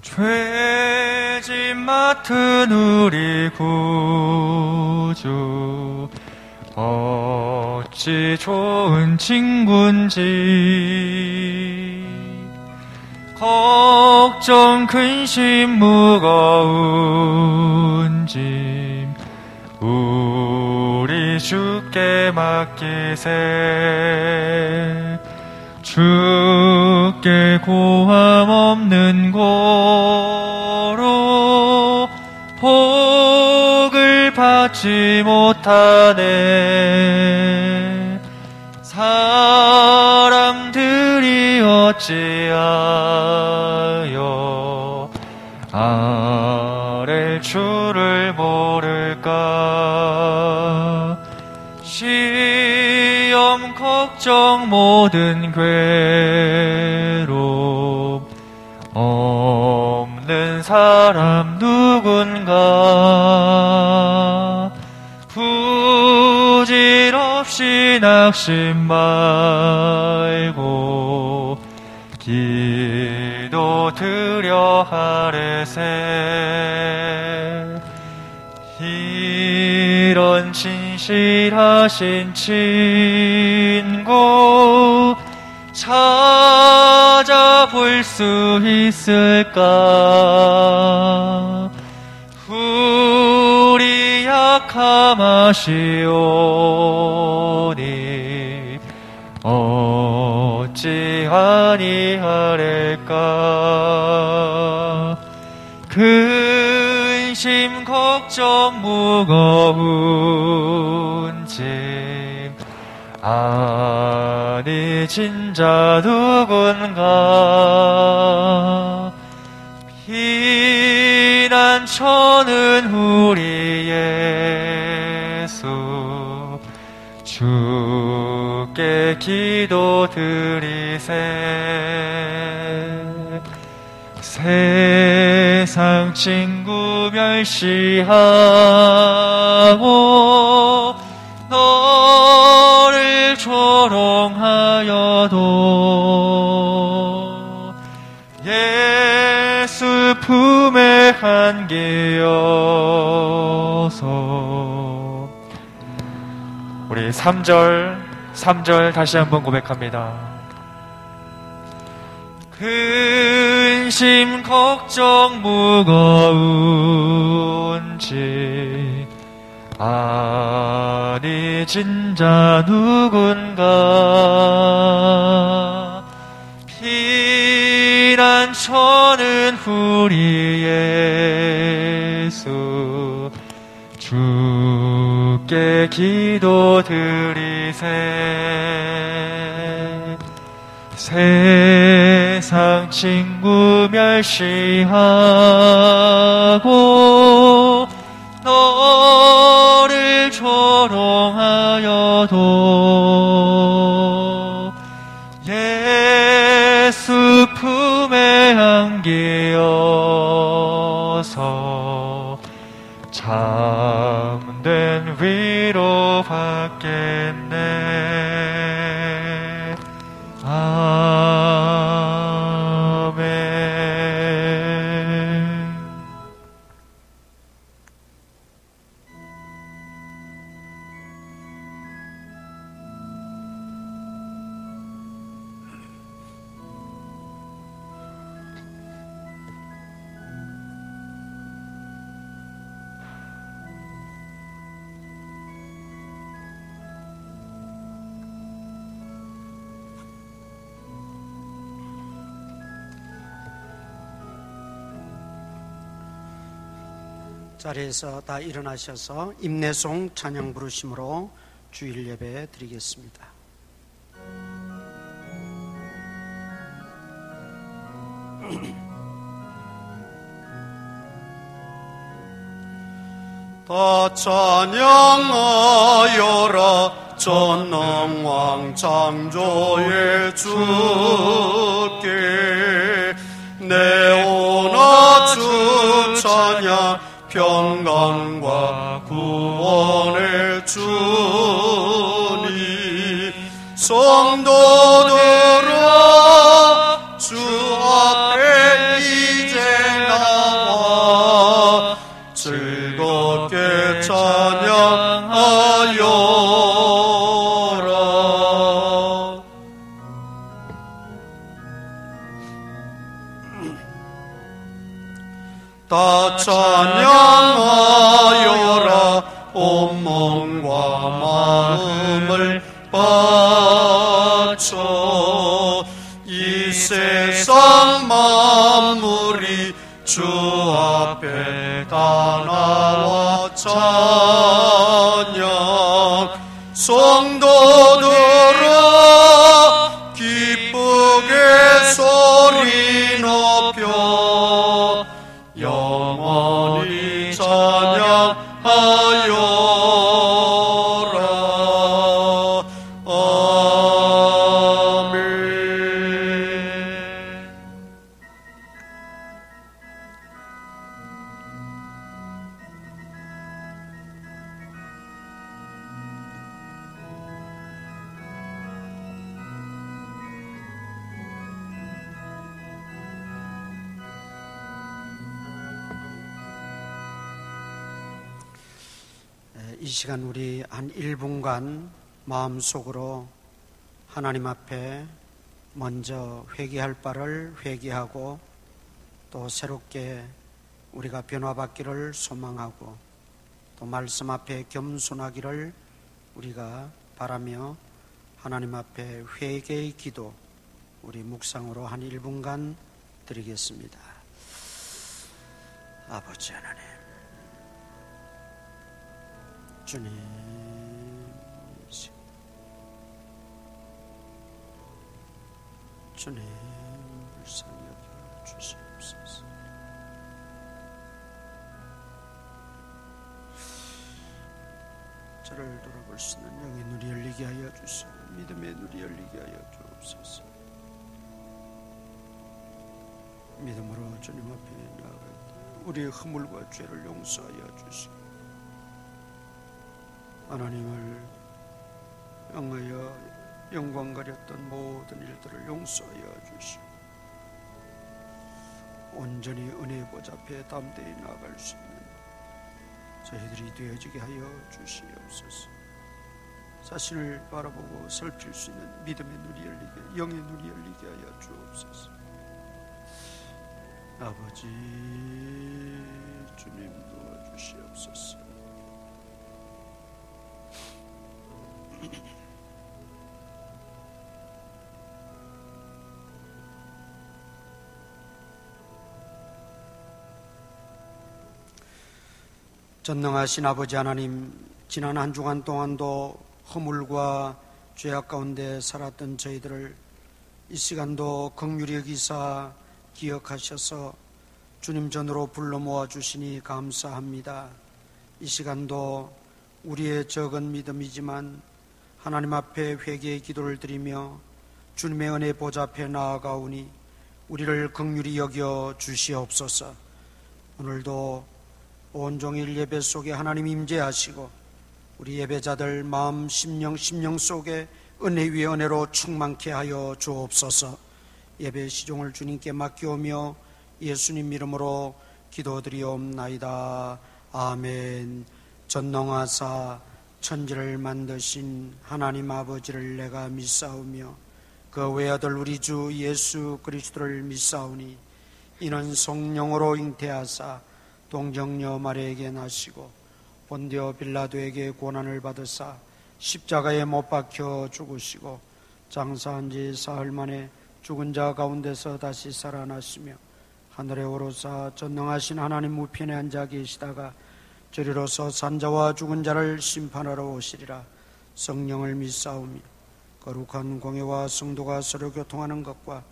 죄짐 맡은 우리 구주 어찌 좋은 친구인지 걱정 근심 무거운 짐 우리 주께 맡기세. 주께 고함 없는 고로 복을 받지 못하네. 사람들이 어찌하여 아랠 줄을 모를까. 시험 걱정 모든 괴로움 없는 사람 누군가. 부질없이 낙심 말고 기도 드려 아뢰세. 이런 진실하신 친구 찾아볼 수 있을까. 우리 약함하시오니 어찌 아니하랴까. 근심 걱정 무거운 짐 아니 진자 누군가. 피난처는 우리 예수 주께 기도 드리세. 세상 친구 멸시하고 너를 조롱하여도 예수 품에 안기어서. 우리 3절 다시 한번 고백합니다. 근심 걱정 무거운 짐 아니 진자 누군가. 피난처는 우리 예수 주께 기도 드리세. 세상 친구 멸시하고 너를 조롱하여도 예수 품에 안기어서 참된 위로 받겠네. 아멘. 자리에서 다 일어나셔서 임내송 찬양 부르심으로 주일 예배 드리겠습니다. 다 찬양하여라 전능왕 창조의 주께 내오나 주 찬양 평강과 구원의 주니 성도들아 주 앞에 이제 찬양하여라. 다 찬양하여라. 온 몸과 마음을 바쳐 이 세상 만물이 주 앞에 다 나와 찬양. 성도들아 기쁘게 소리 높여 영원히 찬양하여라. 이 시간 우리 한 1분간 마음속으로 하나님 앞에 먼저 회개할 바를 회개하고 또 새롭게 우리가 변화받기를 소망하고 또 말씀 앞에 겸손하기를 우리가 바라며 하나님 앞에 회개의 기도 우리 묵상으로 한 1분간 드리겠습니다. 아버지 하나님, 주님, 주님 불쌍히 여겨 주시옵소서. 저를 돌아볼 수 있는 영의 눈이 열리게 하여 주시고 믿음의 눈이 열리게 하여 주옵소서. 믿음으로 주님 앞에 나아갈 때 우리의 허물과 죄를 용서하여 주시고 하나님을 향하여 영광 가렸던 모든 일들을 용서하여 주시고 온전히 은혜의 보좌 앞에 담대히 나아갈 수 있는 저희들이 되어지게 하여 주시옵소서. 자신을 바라보고 살필 수 있는 믿음의 눈이 열리게, 영의 눈이 열리게 하여 주옵소서. 아버지 주님 도와주시옵소서. 전능하신 아버지 하나님, 지난 한 주간 동안도 허물과 죄악 가운데 살았던 저희들을 이 시간도 긍휼히 여기사 기억하셔서 주님 전으로 불러 모아 주시니 감사합니다. 이 시간도 우리의 적은 믿음이지만 하나님 앞에 회개의 기도를 드리며 주님의 은혜 보좌 앞에 나아가오니 우리를 긍휼히 여겨 주시옵소서. 오늘도 온종일 예배 속에 하나님 임재하시고 우리 예배자들 마음 심령 속에 은혜 위에 은혜로 충만케 하여 주옵소서. 예배 시종을 주님께 맡기오며 예수님 이름으로 기도드리옵나이다. 아멘. 전능하사 천지를 만드신 하나님 아버지를 내가 믿사오며 그 외아들 우리 주 예수 그리스도를 믿사오니 이는 성령으로 잉태하사 동정녀 마리아에게 나시고 본디오 빌라도에게 고난을 받으사 십자가에 못 박혀 죽으시고 장사한 지 사흘 만에 죽은 자 가운데서 다시 살아나시며 하늘에 오르사 전능하신 하나님 우편에 앉아 계시다가 저리로서 산자와 죽은 자를 심판하러 오시리라. 성령을 믿사오며 거룩한 공회와 성도가 서로 교통하는 것과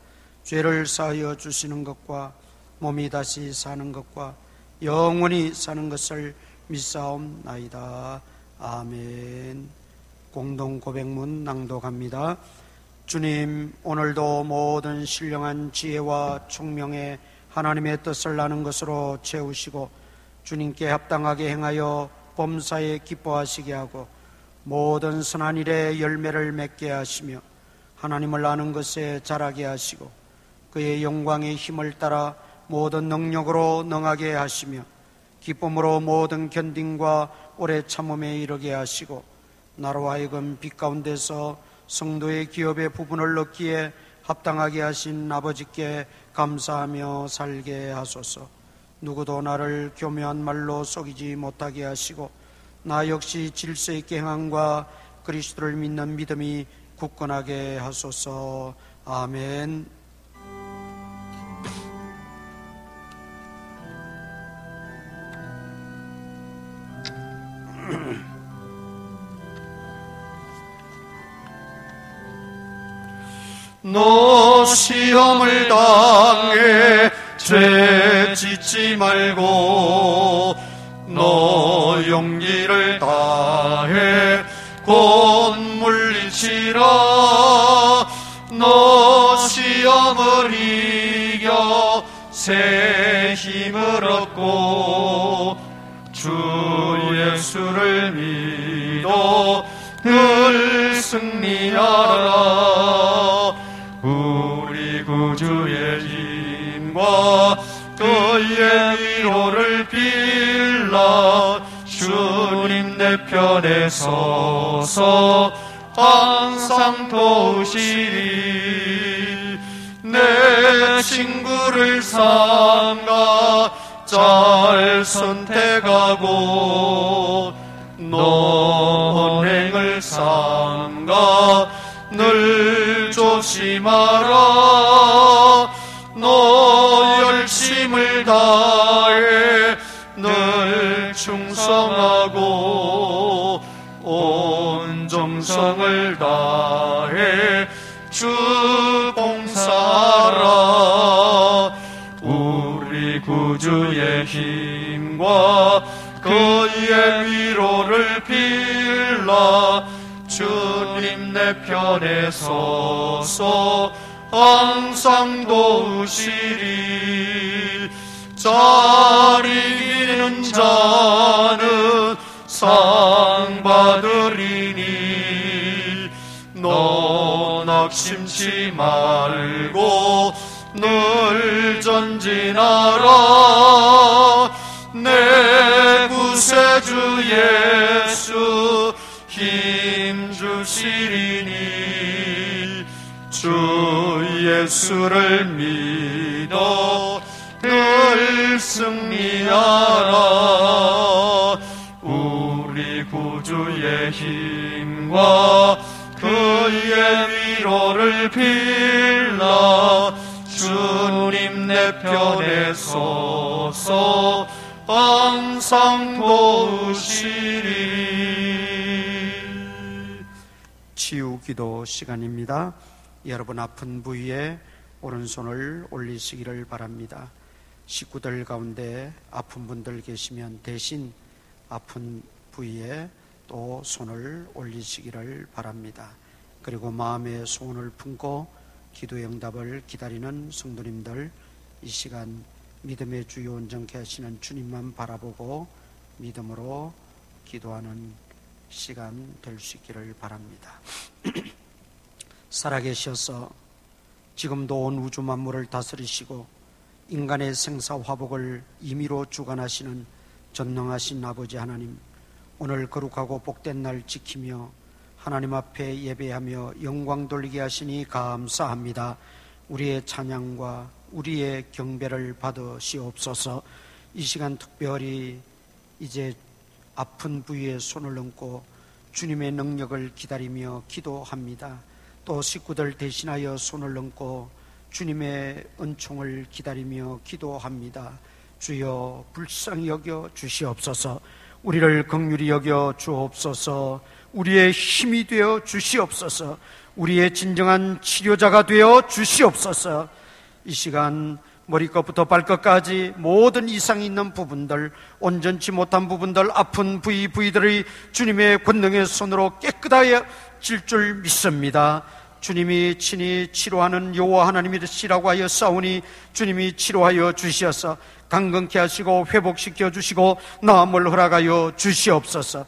죄를 사하여 주시는 것과 몸이 다시 사는 것과 영원히 사는 것을 믿사옵나이다. 아멘. 공동 고백문 낭독합니다. 주님, 오늘도 모든 신령한 지혜와 총명에 하나님의 뜻을 나는 것으로 채우시고 주님께 합당하게 행하여 범사에 기뻐하시게 하고 모든 선한 일에 열매를 맺게 하시며 하나님을 아는 것에 자라게 하시고 그의 영광의 힘을 따라 모든 능력으로 능하게 하시며 기쁨으로 모든 견딘과 오래 참음에 이르게 하시고 나로 하여금 빛 가운데서 성도의 기업의 부분을 얻기에 합당하게 하신 아버지께 감사하며 살게 하소서. 누구도 나를 교묘한 말로 속이지 못하게 하시고 나 역시 질서 있게 행함과 그리스도를 믿는 믿음이 굳건하게 하소서. 아멘. 너 시험을 당해 죄 짓지 말고 너 용기를 다해 곧 물리치라. 너 시험을 이겨 새 힘을 얻고 주 예수를 믿어 늘 승리하라. 우리 구주의 힘과 그의 위로를 빌라. 주님 내 편에 서서 항상 도우시리. 내 친구를 삼가 잘 선택하고 너행을 삼가 늘 조심하라. 너 열심을 다해 늘 충성하고 온 정성을 다해 주 봉사하라. 우리 구주의 힘과 그의 위로를 빌라. 주님 내 편에 서서 항상 도우시리. 잘 이기는 자는 상 받으리니 너 낙심치 말고 늘 전진하라. 내 구세주 예수 힘 주시리니 주 예수를 믿어 늘 승리하라. 우리 구주의 힘과 그의 위로를 빌라. 주님 내 편에 서서 항상 도우시리. 치유기도 시간입니다. 여러분 아픈 부위에 오른손을 올리시기를 바랍니다. 식구들 가운데 아픈 분들 계시면 대신 아픈 부위에 또 손을 올리시기를 바랍니다. 그리고 마음의 소원을 품고 기도의 응답을 기다리는 성도님들, 이 시간 믿음의 주요 온전케 하시는 주님만 바라보고 믿음으로 기도하는 시간 될 수 있기를 바랍니다. 살아계셔서 지금도 온 우주 만물을 다스리시고 인간의 생사화복을 임의로 주관하시는 전능하신 아버지 하나님, 오늘 거룩하고 복된 날 지키며 하나님 앞에 예배하며 영광 돌리게 하시니 감사합니다. 우리의 찬양과 우리의 경배를 받으시옵소서. 이 시간 특별히 이제 아픈 부위에 손을 얹고 주님의 능력을 기다리며 기도합니다. 또 식구들 대신하여 손을 얹고 주님의 은총을 기다리며 기도합니다. 주여 불쌍히 여겨 주시옵소서. 우리를 긍휼히 여겨 주옵소서. 우리의 힘이 되어 주시옵소서. 우리의 진정한 치료자가 되어 주시옵소서. 이 시간 머리끝부터 발끝까지 모든 이상이 있는 부분들, 온전치 못한 부분들, 아픈 부위들이 주님의 권능의 손으로 깨끗하여질 줄 믿습니다. 주님이 친히 치료하는 여호와 하나님이시라고 하여 싸우니 주님이 치료하여 주시어서 강건케 하시고 회복시켜 주시고 나음을 허락하여 주시옵소서.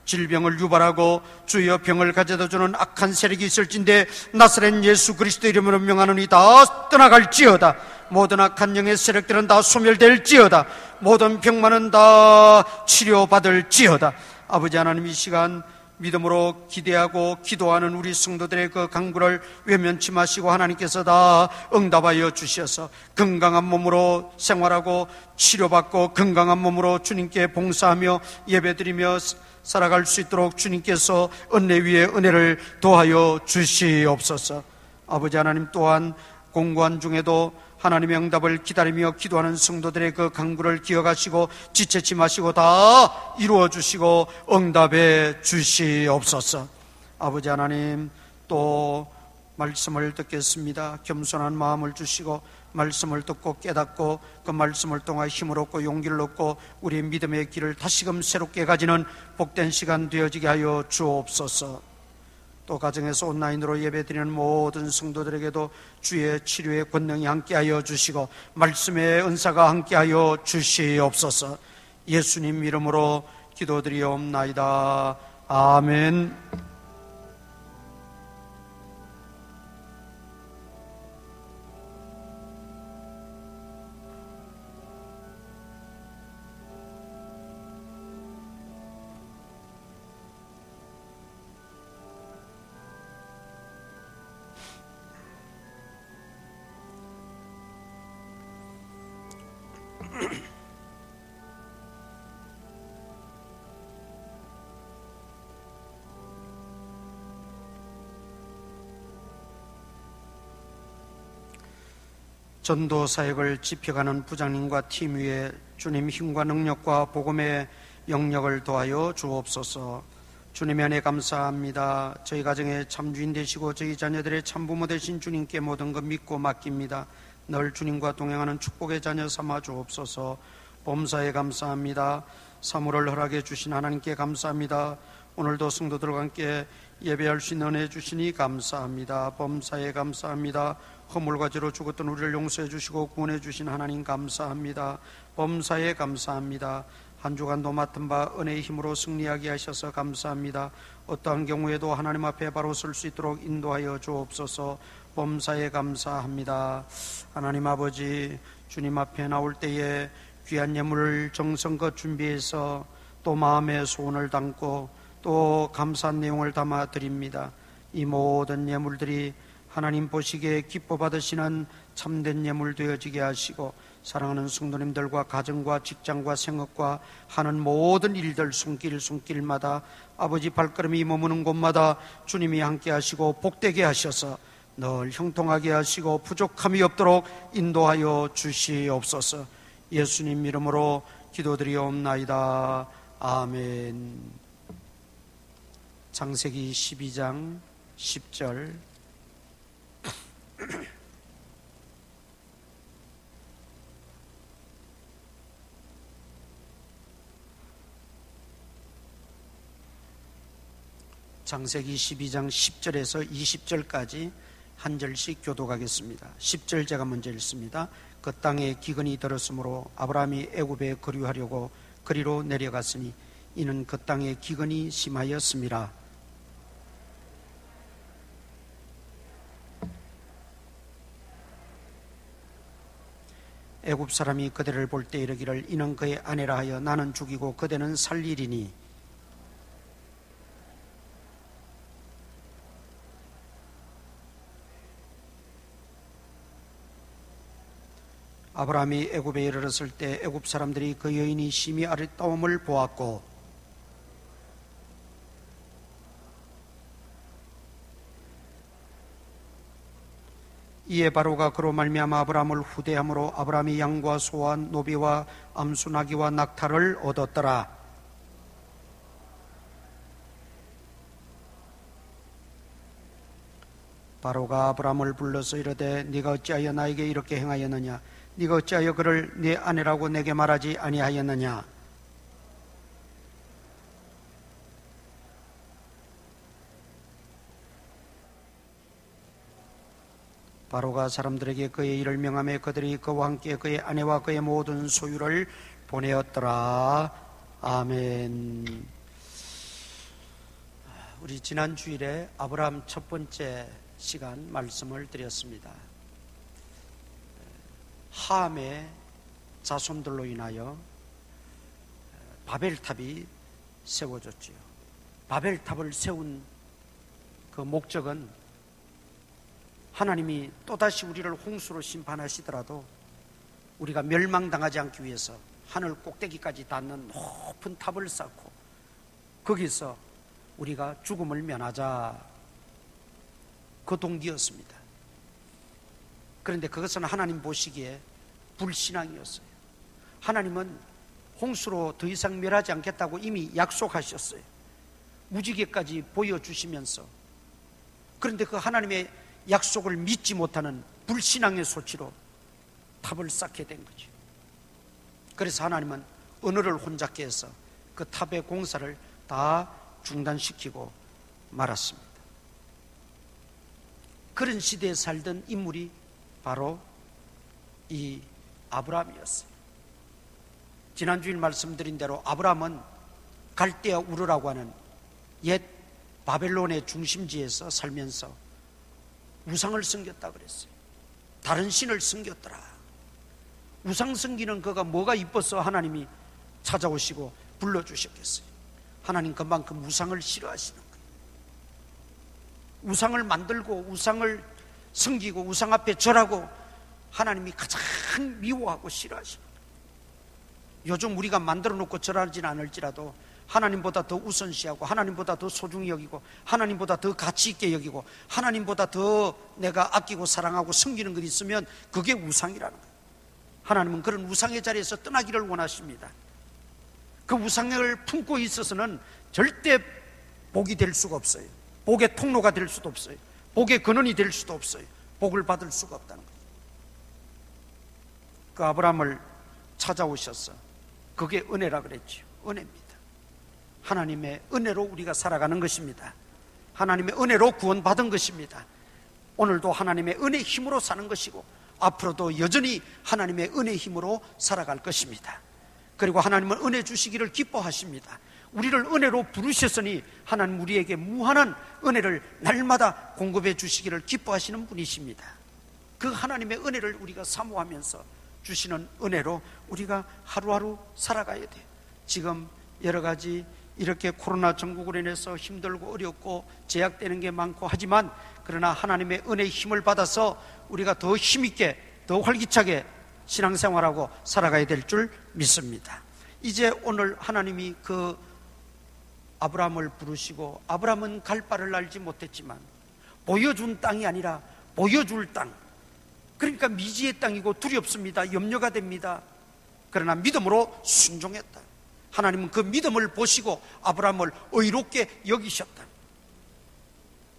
질병을 유발하고 주여 병을 가져다주는 악한 세력이 있을진데 나사렛 예수 그리스도 이름으로 명하노니 다 떠나갈지어다. 모든 악한 영의 세력들은 다 소멸될지어다. 모든 병만은 다 치료받을지어다. 아버지 하나님, 이 시간 믿음으로 기대하고 기도하는 우리 성도들의 그 간구를 외면치 마시고 하나님께서 다 응답하여 주셔서 건강한 몸으로 생활하고 치료받고 건강한 몸으로 주님께 봉사하며 예배드리며 살아갈 수 있도록 주님께서 은혜 위에 은혜를 더하여 주시옵소서. 아버지 하나님, 또한 공고한 중에도 하나님의 응답을 기다리며 기도하는 성도들의 그 간구를 기억하시고 지체치 마시고 다 이루어 주시고 응답해 주시옵소서. 아버지 하나님, 또 말씀을 듣겠습니다. 겸손한 마음을 주시고 말씀을 듣고 깨닫고 그 말씀을 통하여 힘을 얻고 용기를 얻고 우리의 믿음의 길을 다시금 새롭게 가지는 복된 시간 되어지게 하여 주옵소서. 또 가정에서 온라인으로 예배드리는 모든 성도들에게도 주의 치료의 권능이 함께하여 주시고 말씀의 은사가 함께하여 주시옵소서. 예수님 이름으로 기도드리옵나이다. 아멘. 전도 사역을 지펴가는 부장님과 팀 위에 주님 힘과 능력과 복음의 영역을 더하여 주옵소서. 주님의 은혜 감사합니다. 저희 가정의 참주인 되시고 저희 자녀들의 참부모 되신 주님께 모든 것 믿고 맡깁니다. 늘 주님과 동행하는 축복의 자녀 삼아 주옵소서. 범사에 감사합니다. 사물을 허락해 주신 하나님께 감사합니다. 오늘도 성도들과 함께 예배할 수 있는 은혜 주시니 감사합니다. 범사에 감사합니다. 허물과 죄로 죽었던 우리를 용서해 주시고 구원해 주신 하나님 감사합니다. 범사에 감사합니다. 한 주간도 맡은 바 은혜의 힘으로 승리하게 하셔서 감사합니다. 어떠한 경우에도 하나님 앞에 바로 설 수 있도록 인도하여 주옵소서. 범사에 감사합니다. 하나님 아버지, 주님 앞에 나올 때에 귀한 예물을 정성껏 준비해서 또 마음의 소원을 담고 또 감사한 내용을 담아 드립니다. 이 모든 예물들이 하나님 보시기에 기뻐 받으시는 참된 예물 되어지게 하시고 사랑하는 성도님들과 가정과 직장과 생업과 하는 모든 일들 손길마다 아버지 발걸음이 머무는 곳마다 주님이 함께 하시고 복되게 하셔서 늘 형통하게 하시고 부족함이 없도록 인도하여 주시옵소서. 예수님 이름으로 기도드리옵나이다. 아멘. 창세기 12장 10절. 창세기 12장 10절에서 20절까지 한 절씩 교독하겠습니다. 10절 제가 먼저 읽습니다. 그 땅에 기근이 들었으므로 아브라함이 애굽에 거류하려고 그리로 내려갔으니 이는 그 땅에 기근이 심하였음이라. 애굽 사람이 그대를 볼 때 이르기를 이는 그의 아내라 하여 나는 죽이고 그대는 살리리니 아브라함이 애굽에 이르렀을 때 애굽 사람들이 그 여인이 심히 아름다움을 보았고 이에 바로가 그로 말미암아 아브라함을 후대함으로 아브라함이 양과 소와 노비와 암수 나귀와 낙타를 얻었더라. 바로가 아브라함을 불러서 이르되 네가 어찌하여 나에게 이렇게 행하였느냐? 네가 어찌하여 그를 네 아내라고 내게 말하지 아니하였느냐? 바로가 사람들에게 그의 일을 명하며 그들이 그와 함께 그의 아내와 그의 모든 소유를 보내었더라. 아멘. 우리 지난 주일에 아브라함 첫 번째 시간 말씀을 드렸습니다. 함의 자손들로 인하여 바벨탑이 세워졌지요. 바벨탑을 세운 그 목적은 하나님이 또다시 우리를 홍수로 심판하시더라도 우리가 멸망당하지 않기 위해서 하늘 꼭대기까지 닿는 높은 탑을 쌓고 거기서 우리가 죽음을 면하자, 그 동기였습니다. 그런데 그것은 하나님 보시기에 불신앙이었어요. 하나님은 홍수로 더 이상 멸하지 않겠다고 이미 약속하셨어요. 무지개까지 보여주시면서. 그런데 그 하나님의 약속을 믿지 못하는 불신앙의 소치로 탑을 쌓게 된 거죠. 그래서 하나님은 언어를 혼잡게 해서 그 탑의 공사를 다 중단시키고 말았습니다. 그런 시대에 살던 인물이 바로 이 아브라함이었어요. 지난주일 말씀드린 대로 아브라함은 갈대아 우르라고 하는 옛 바벨론의 중심지에서 살면서 우상을 섬겼다 그랬어요. 다른 신을 섬겼더라. 우상 섬기는 그가 뭐가 이뻐서 하나님이 찾아오시고 불러주셨겠어요. 하나님 그만큼 우상을 싫어하시는 거예요. 우상을 만들고 우상을 섬기고 우상 앞에 절하고 하나님이 가장 미워하고 싫어하시는 거예요. 요즘 우리가 만들어 놓고 절하지는 않을지라도 하나님보다 더 우선시하고 하나님보다 더 소중히 여기고 하나님보다 더 가치 있게 여기고 하나님보다 더 내가 아끼고 사랑하고 섬기는 것이 있으면 그게 우상이라는 거예요. 하나님은 그런 우상의 자리에서 떠나기를 원하십니다. 그 우상을 품고 있어서는 절대 복이 될 수가 없어요. 복의 통로가 될 수도 없어요. 복의 근원이 될 수도 없어요. 복을 받을 수가 없다는 거예요. 그 아브라함을 찾아오셔서 그게 은혜라 그랬죠. 은혜입니다. 하나님의 은혜로 우리가 살아가는 것입니다. 하나님의 은혜로 구원받은 것입니다. 오늘도 하나님의 은혜 힘으로 사는 것이고 앞으로도 여전히 하나님의 은혜 힘으로 살아갈 것입니다. 그리고 하나님은 은혜 주시기를 기뻐하십니다. 우리를 은혜로 부르셨으니 하나님 우리에게 무한한 은혜를 날마다 공급해 주시기를 기뻐하시는 분이십니다. 그 하나님의 은혜를 우리가 사모하면서 주시는 은혜로 우리가 하루하루 살아가야 돼요. 지금 여러 가지 이렇게 코로나 전국으로 인해서 힘들고 어렵고 제약되는 게 많고 하지만 그러나 하나님의 은혜의 힘을 받아서 우리가 더 힘있게 더 활기차게 신앙생활하고 살아가야 될 줄 믿습니다. 이제 오늘 하나님이 그 아브라함을 부르시고 아브라함은 갈 바를 알지 못했지만 보여준 땅이 아니라 보여줄 땅, 그러니까 미지의 땅이고 두렵습니다. 염려가 됩니다. 그러나 믿음으로 순종했다. 하나님은 그 믿음을 보시고 아브라함을 의롭게 여기셨다.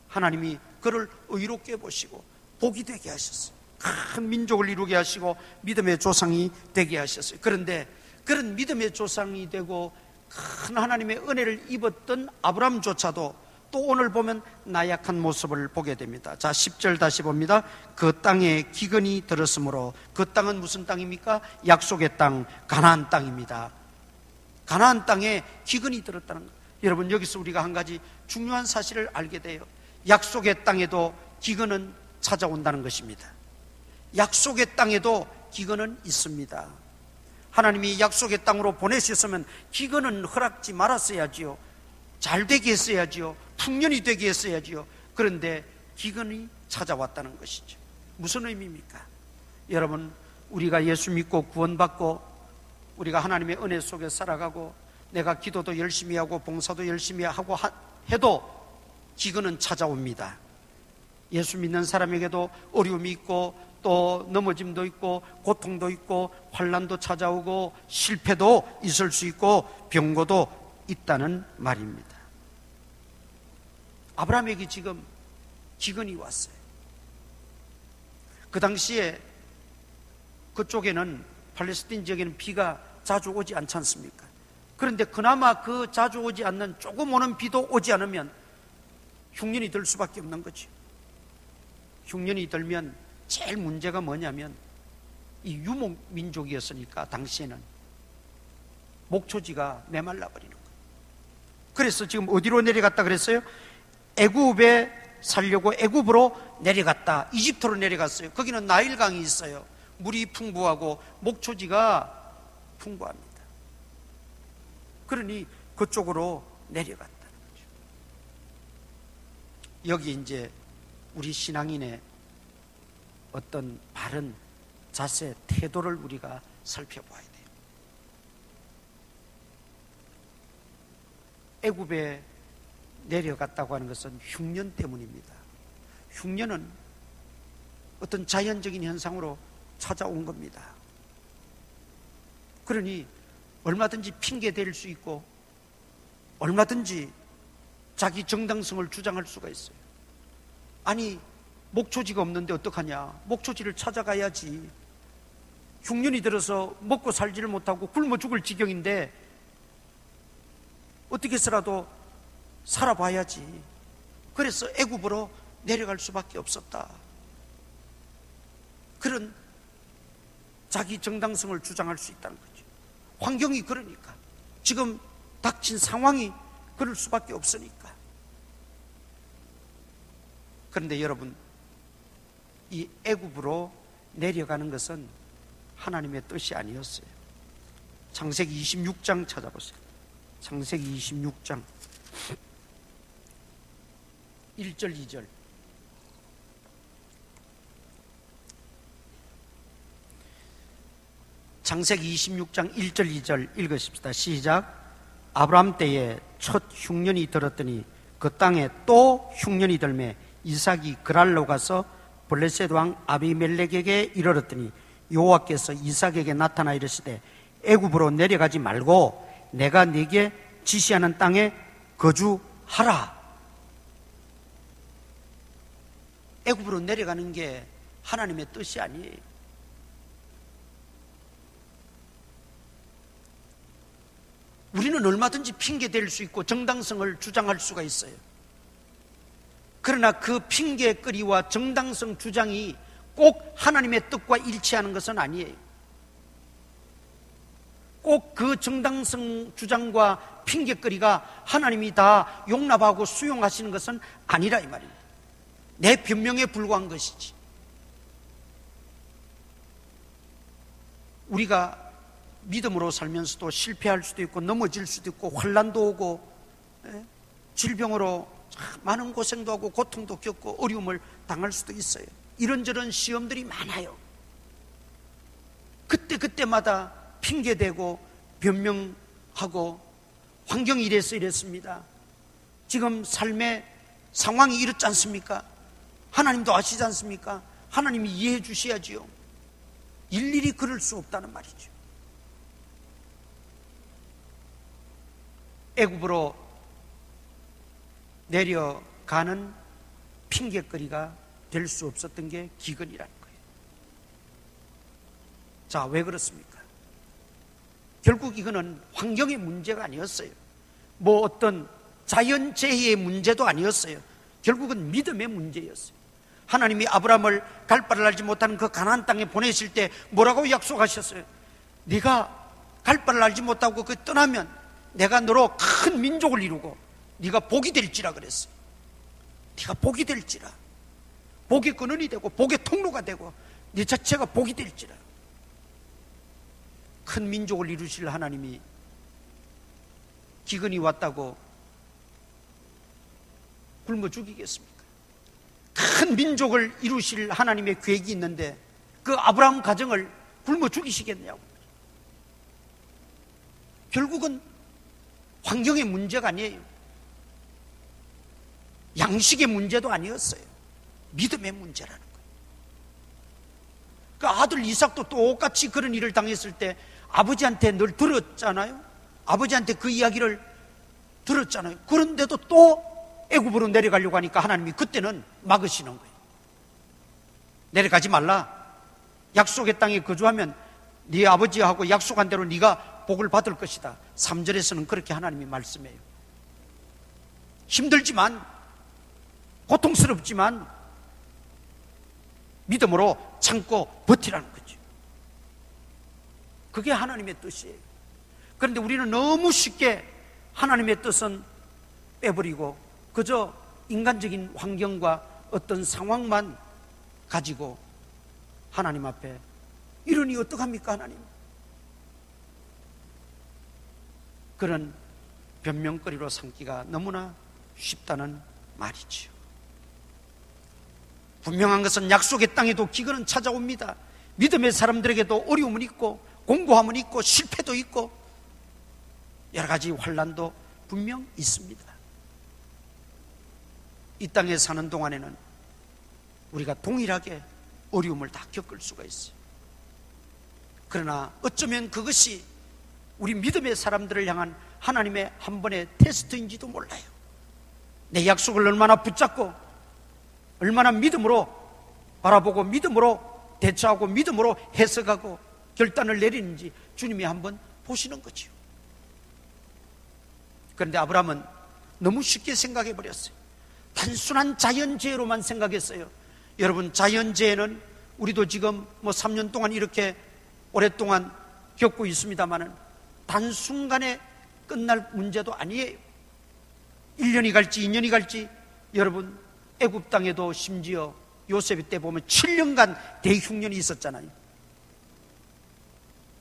하나님이 그를 의롭게 보시고 복이 되게 하셨어요. 큰 민족을 이루게 하시고 믿음의 조상이 되게 하셨어요. 그런데 그런 믿음의 조상이 되고 큰 하나님의 은혜를 입었던 아브라함조차도 또 오늘 보면 나약한 모습을 보게 됩니다. 자, 10절 다시 봅니다. 그 땅에 기근이 들었으므로, 그 땅은 무슨 땅입니까? 약속의 땅, 가나안 땅입니다. 가나안 땅에 기근이 들었다는 것. 여러분, 여기서 우리가 한 가지 중요한 사실을 알게 돼요. 약속의 땅에도 기근은 찾아온다는 것입니다. 약속의 땅에도 기근은 있습니다. 하나님이 약속의 땅으로 보내셨으면 기근은 허락지 말았어야지요. 잘 되게 했어야지요. 풍년이 되게 했어야지요. 그런데 기근이 찾아왔다는 것이죠. 무슨 의미입니까? 여러분, 우리가 예수 믿고 구원받고 우리가 하나님의 은혜 속에 살아가고 내가 기도도 열심히 하고 봉사도 열심히 하고 해도 기근은 찾아옵니다. 예수 믿는 사람에게도 어려움이 있고 또 넘어짐도 있고 고통도 있고 환난도 찾아오고 실패도 있을 수 있고 병고도 있다는 말입니다. 아브라함에게 지금 기근이 왔어요. 그 당시에 그쪽에는 팔레스틴 지역에는 비가 자주 오지 않지 않습니까? 그런데 그나마 그 자주 오지 않는 조금 오는 비도 오지 않으면 흉년이 들 수밖에 없는 거죠. 흉년이 들면 제일 문제가 뭐냐면 이 유목민족이었으니까 당시에는 목초지가 메말라 버리는 거예요. 그래서 지금 어디로 내려갔다 그랬어요? 애굽에 살려고 애굽으로 내려갔다. 이집트로 내려갔어요. 거기는 나일강이 있어요. 물이 풍부하고 목초지가 풍부합니다. 그러니 그쪽으로 내려갔다는 거죠. 여기 이제 우리 신앙인의 어떤 바른 자세, 태도를 우리가 살펴봐야 돼요. 애굽에 내려갔다고 하는 것은 흉년 때문입니다. 흉년은 어떤 자연적인 현상으로 찾아온 겁니다. 그러니 얼마든지 핑계 댈 수 있고 얼마든지 자기 정당성을 주장할 수가 있어요. 아니, 목초지가 없는데 어떡하냐? 목초지를 찾아가야지. 흉년이 들어서 먹고 살지를 못하고 굶어 죽을 지경인데 어떻게 해서라도 살아봐야지. 그래서 애굽으로 내려갈 수밖에 없었다. 그런 자기 정당성을 주장할 수 있다는 거죠. 환경이 그러니까, 지금 닥친 상황이 그럴 수밖에 없으니까. 그런데 여러분, 이 애굽으로 내려가는 것은 하나님의 뜻이 아니었어요. 창세기 26장 찾아보세요. 창세기 26장 1절 2절. 창세기 26장 1절 2절 읽으십시다. 시작. 아브라함 때에 첫 흉년이 들었더니 그 땅에 또 흉년이 들매 이삭이 그랄로 가서 블레셋 왕 아비멜렉에게 이르렀더니 여호와께서 이삭에게 나타나 이르시되 애굽으로 내려가지 말고 내가 네게 지시하는 땅에 거주하라. 애굽으로 내려가는 게 하나님의 뜻이 아니에요. 우리는 얼마든지 핑계댈 수 있고 정당성을 주장할 수가 있어요. 그러나 그 핑계거리와 정당성 주장이 꼭 하나님의 뜻과 일치하는 것은 아니에요. 꼭 그 정당성 주장과 핑계거리가 하나님이 다 용납하고 수용하시는 것은 아니라 이 말입니다. 내 변명에 불과한 것이지. 우리가 믿음으로 살면서도 실패할 수도 있고 넘어질 수도 있고 환난도 오고 질병으로 많은 고생도 하고 고통도 겪고 어려움을 당할 수도 있어요. 이런저런 시험들이 많아요. 그때마다 핑계대고 변명하고 환경이 이래서 이랬습니다. 지금 삶의 상황이 이렇지 않습니까? 하나님도 아시지 않습니까? 하나님이 이해해 주셔야지요. 일일이 그럴 수 없다는 말이죠. 애굽으로 내려가는 핑계거리가 될 수 없었던 게 기근이라는 거예요. 자, 왜 그렇습니까? 결국 이거는 환경의 문제가 아니었어요. 뭐 어떤 자연재해의 문제도 아니었어요. 결국은 믿음의 문제였어요. 하나님이 아브라함을 갈 바를 알지 못하는 그 가나안 땅에 보내실 때 뭐라고 약속하셨어요? 네가 갈 바를 알지 못하고 그 떠나면 내가 너로 큰 민족을 이루고 네가 복이 될지라 그랬어요. 네가 복이 될지라. 복의 근원이 되고 복의 통로가 되고 네 자체가 복이 될지라. 큰 민족을 이루실 하나님이 기근이 왔다고 굶어 죽이겠습니까? 큰 민족을 이루실 하나님의 계획이 있는데 그 아브라함 가정을 굶어 죽이시겠냐고. 결국은 환경의 문제가 아니에요. 양식의 문제도 아니었어요. 믿음의 문제라는 거예요. 그 아들 이삭도 똑같이 그런 일을 당했을 때 아버지한테 늘 들었잖아요. 아버지한테 그 이야기를 들었잖아요. 그런데도 또 애굽으로 내려가려고 하니까 하나님이 그때는 막으시는 거예요. 내려가지 말라. 약속의 땅에 거주하면 네 아버지하고 약속한 대로 네가 복을 받을 것이다. 3절에서는 그렇게 하나님이 말씀해요. 힘들지만 고통스럽지만 믿음으로 참고 버티라는 거죠. 그게 하나님의 뜻이에요. 그런데 우리는 너무 쉽게 하나님의 뜻은 빼버리고 그저 인간적인 환경과 어떤 상황만 가지고 하나님 앞에 이러니 어떡합니까 하나님? 그런 변명거리로 삼기가 너무나 쉽다는 말이지요. 분명한 것은 약속의 땅에도 기근은 찾아옵니다. 믿음의 사람들에게도 어려움은 있고 공고함은 있고 실패도 있고 여러 가지 환난도 분명 있습니다. 이 땅에 사는 동안에는 우리가 동일하게 어려움을 다 겪을 수가 있어요. 그러나 어쩌면 그것이 우리 믿음의 사람들을 향한 하나님의 한 번의 테스트인지도 몰라요. 내 약속을 얼마나 붙잡고 얼마나 믿음으로 바라보고 믿음으로 대처하고 믿음으로 해석하고 결단을 내리는지 주님이 한번 보시는 거지요. 그런데 아브라함은 너무 쉽게 생각해 버렸어요. 단순한 자연재해로만 생각했어요. 여러분, 자연재해는 우리도 지금 3년 동안 이렇게 오랫동안 겪고 있습니다마는 단순간에 끝날 문제도 아니에요. 1년이 갈지 2년이 갈지, 여러분 애굽 땅에도 심지어 요셉 때 보면 7년간 대흉년이 있었잖아요.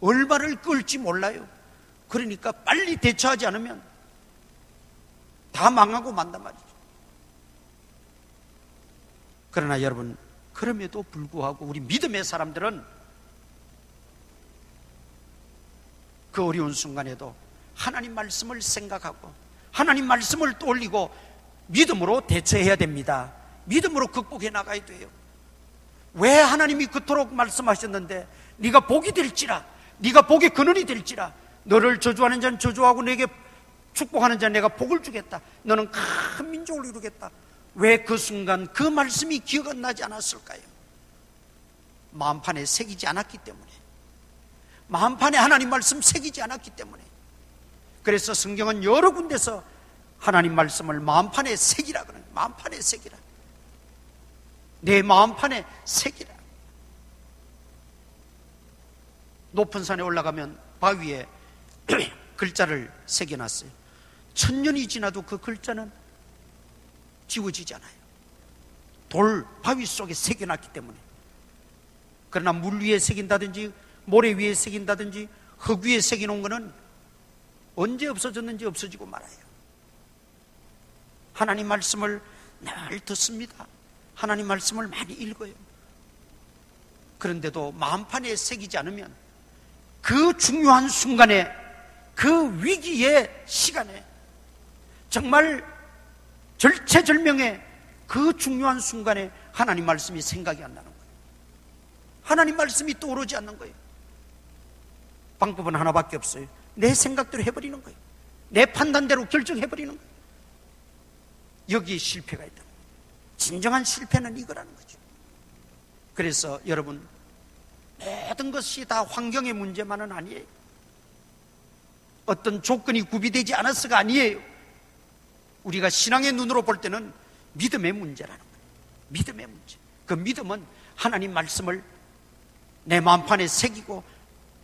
얼마를 끌지 몰라요. 그러니까 빨리 대처하지 않으면 다 망하고 만단 말이죠. 그러나 여러분, 그럼에도 불구하고 우리 믿음의 사람들은 그 어려운 순간에도 하나님 말씀을 생각하고 하나님 말씀을 떠올리고 믿음으로 대처해야 됩니다. 믿음으로 극복해 나가야 돼요. 왜 하나님이 그토록 말씀하셨는데 네가 복이 될지라, 네가 복의 근원이 될지라, 너를 저주하는 자는 저주하고 내게 축복하는 자는 내가 복을 주겠다, 너는 큰 민족을 이루겠다. 왜 그 순간 그 말씀이 기억 안 나지 않았을까요? 마음판에 새기지 않았기 때문에, 마음판에 하나님 말씀 새기지 않았기 때문에. 그래서 성경은 여러 군데서 하나님 말씀을 마음판에 새기라 그래요. 마음판에 새기라. 내 마음판에 새기라. 높은 산에 올라가면 바위에 글자를 새겨놨어요. 1000년이 지나도 그 글자는 지워지지 않아요. 돌 바위 속에 새겨놨기 때문에. 그러나 물 위에 새긴다든지 모래 위에 새긴다든지 흙 위에 새겨놓은 것은 언제 없어졌는지 없어지고 말아요. 하나님 말씀을 늘 듣습니다. 하나님 말씀을 많이 읽어요. 그런데도 마음판에 새기지 않으면 그 중요한 순간에, 그 위기의 시간에, 정말 절체절명의 그 중요한 순간에 하나님 말씀이 생각이 안 나는 거예요. 하나님 말씀이 떠오르지 않는 거예요. 방법은 하나밖에 없어요. 내 생각대로 해버리는 거예요. 내 판단대로 결정해버리는 거예요. 여기 실패가 있다. 진정한 실패는 이거라는 거죠. 그래서 여러분, 모든 것이 다 환경의 문제만은 아니에요. 어떤 조건이 구비되지 않았어가 아니에요. 우리가 신앙의 눈으로 볼 때는 믿음의 문제라는 거예요. 믿음의 문제. 그 믿음은 하나님 말씀을 내 마음판에 새기고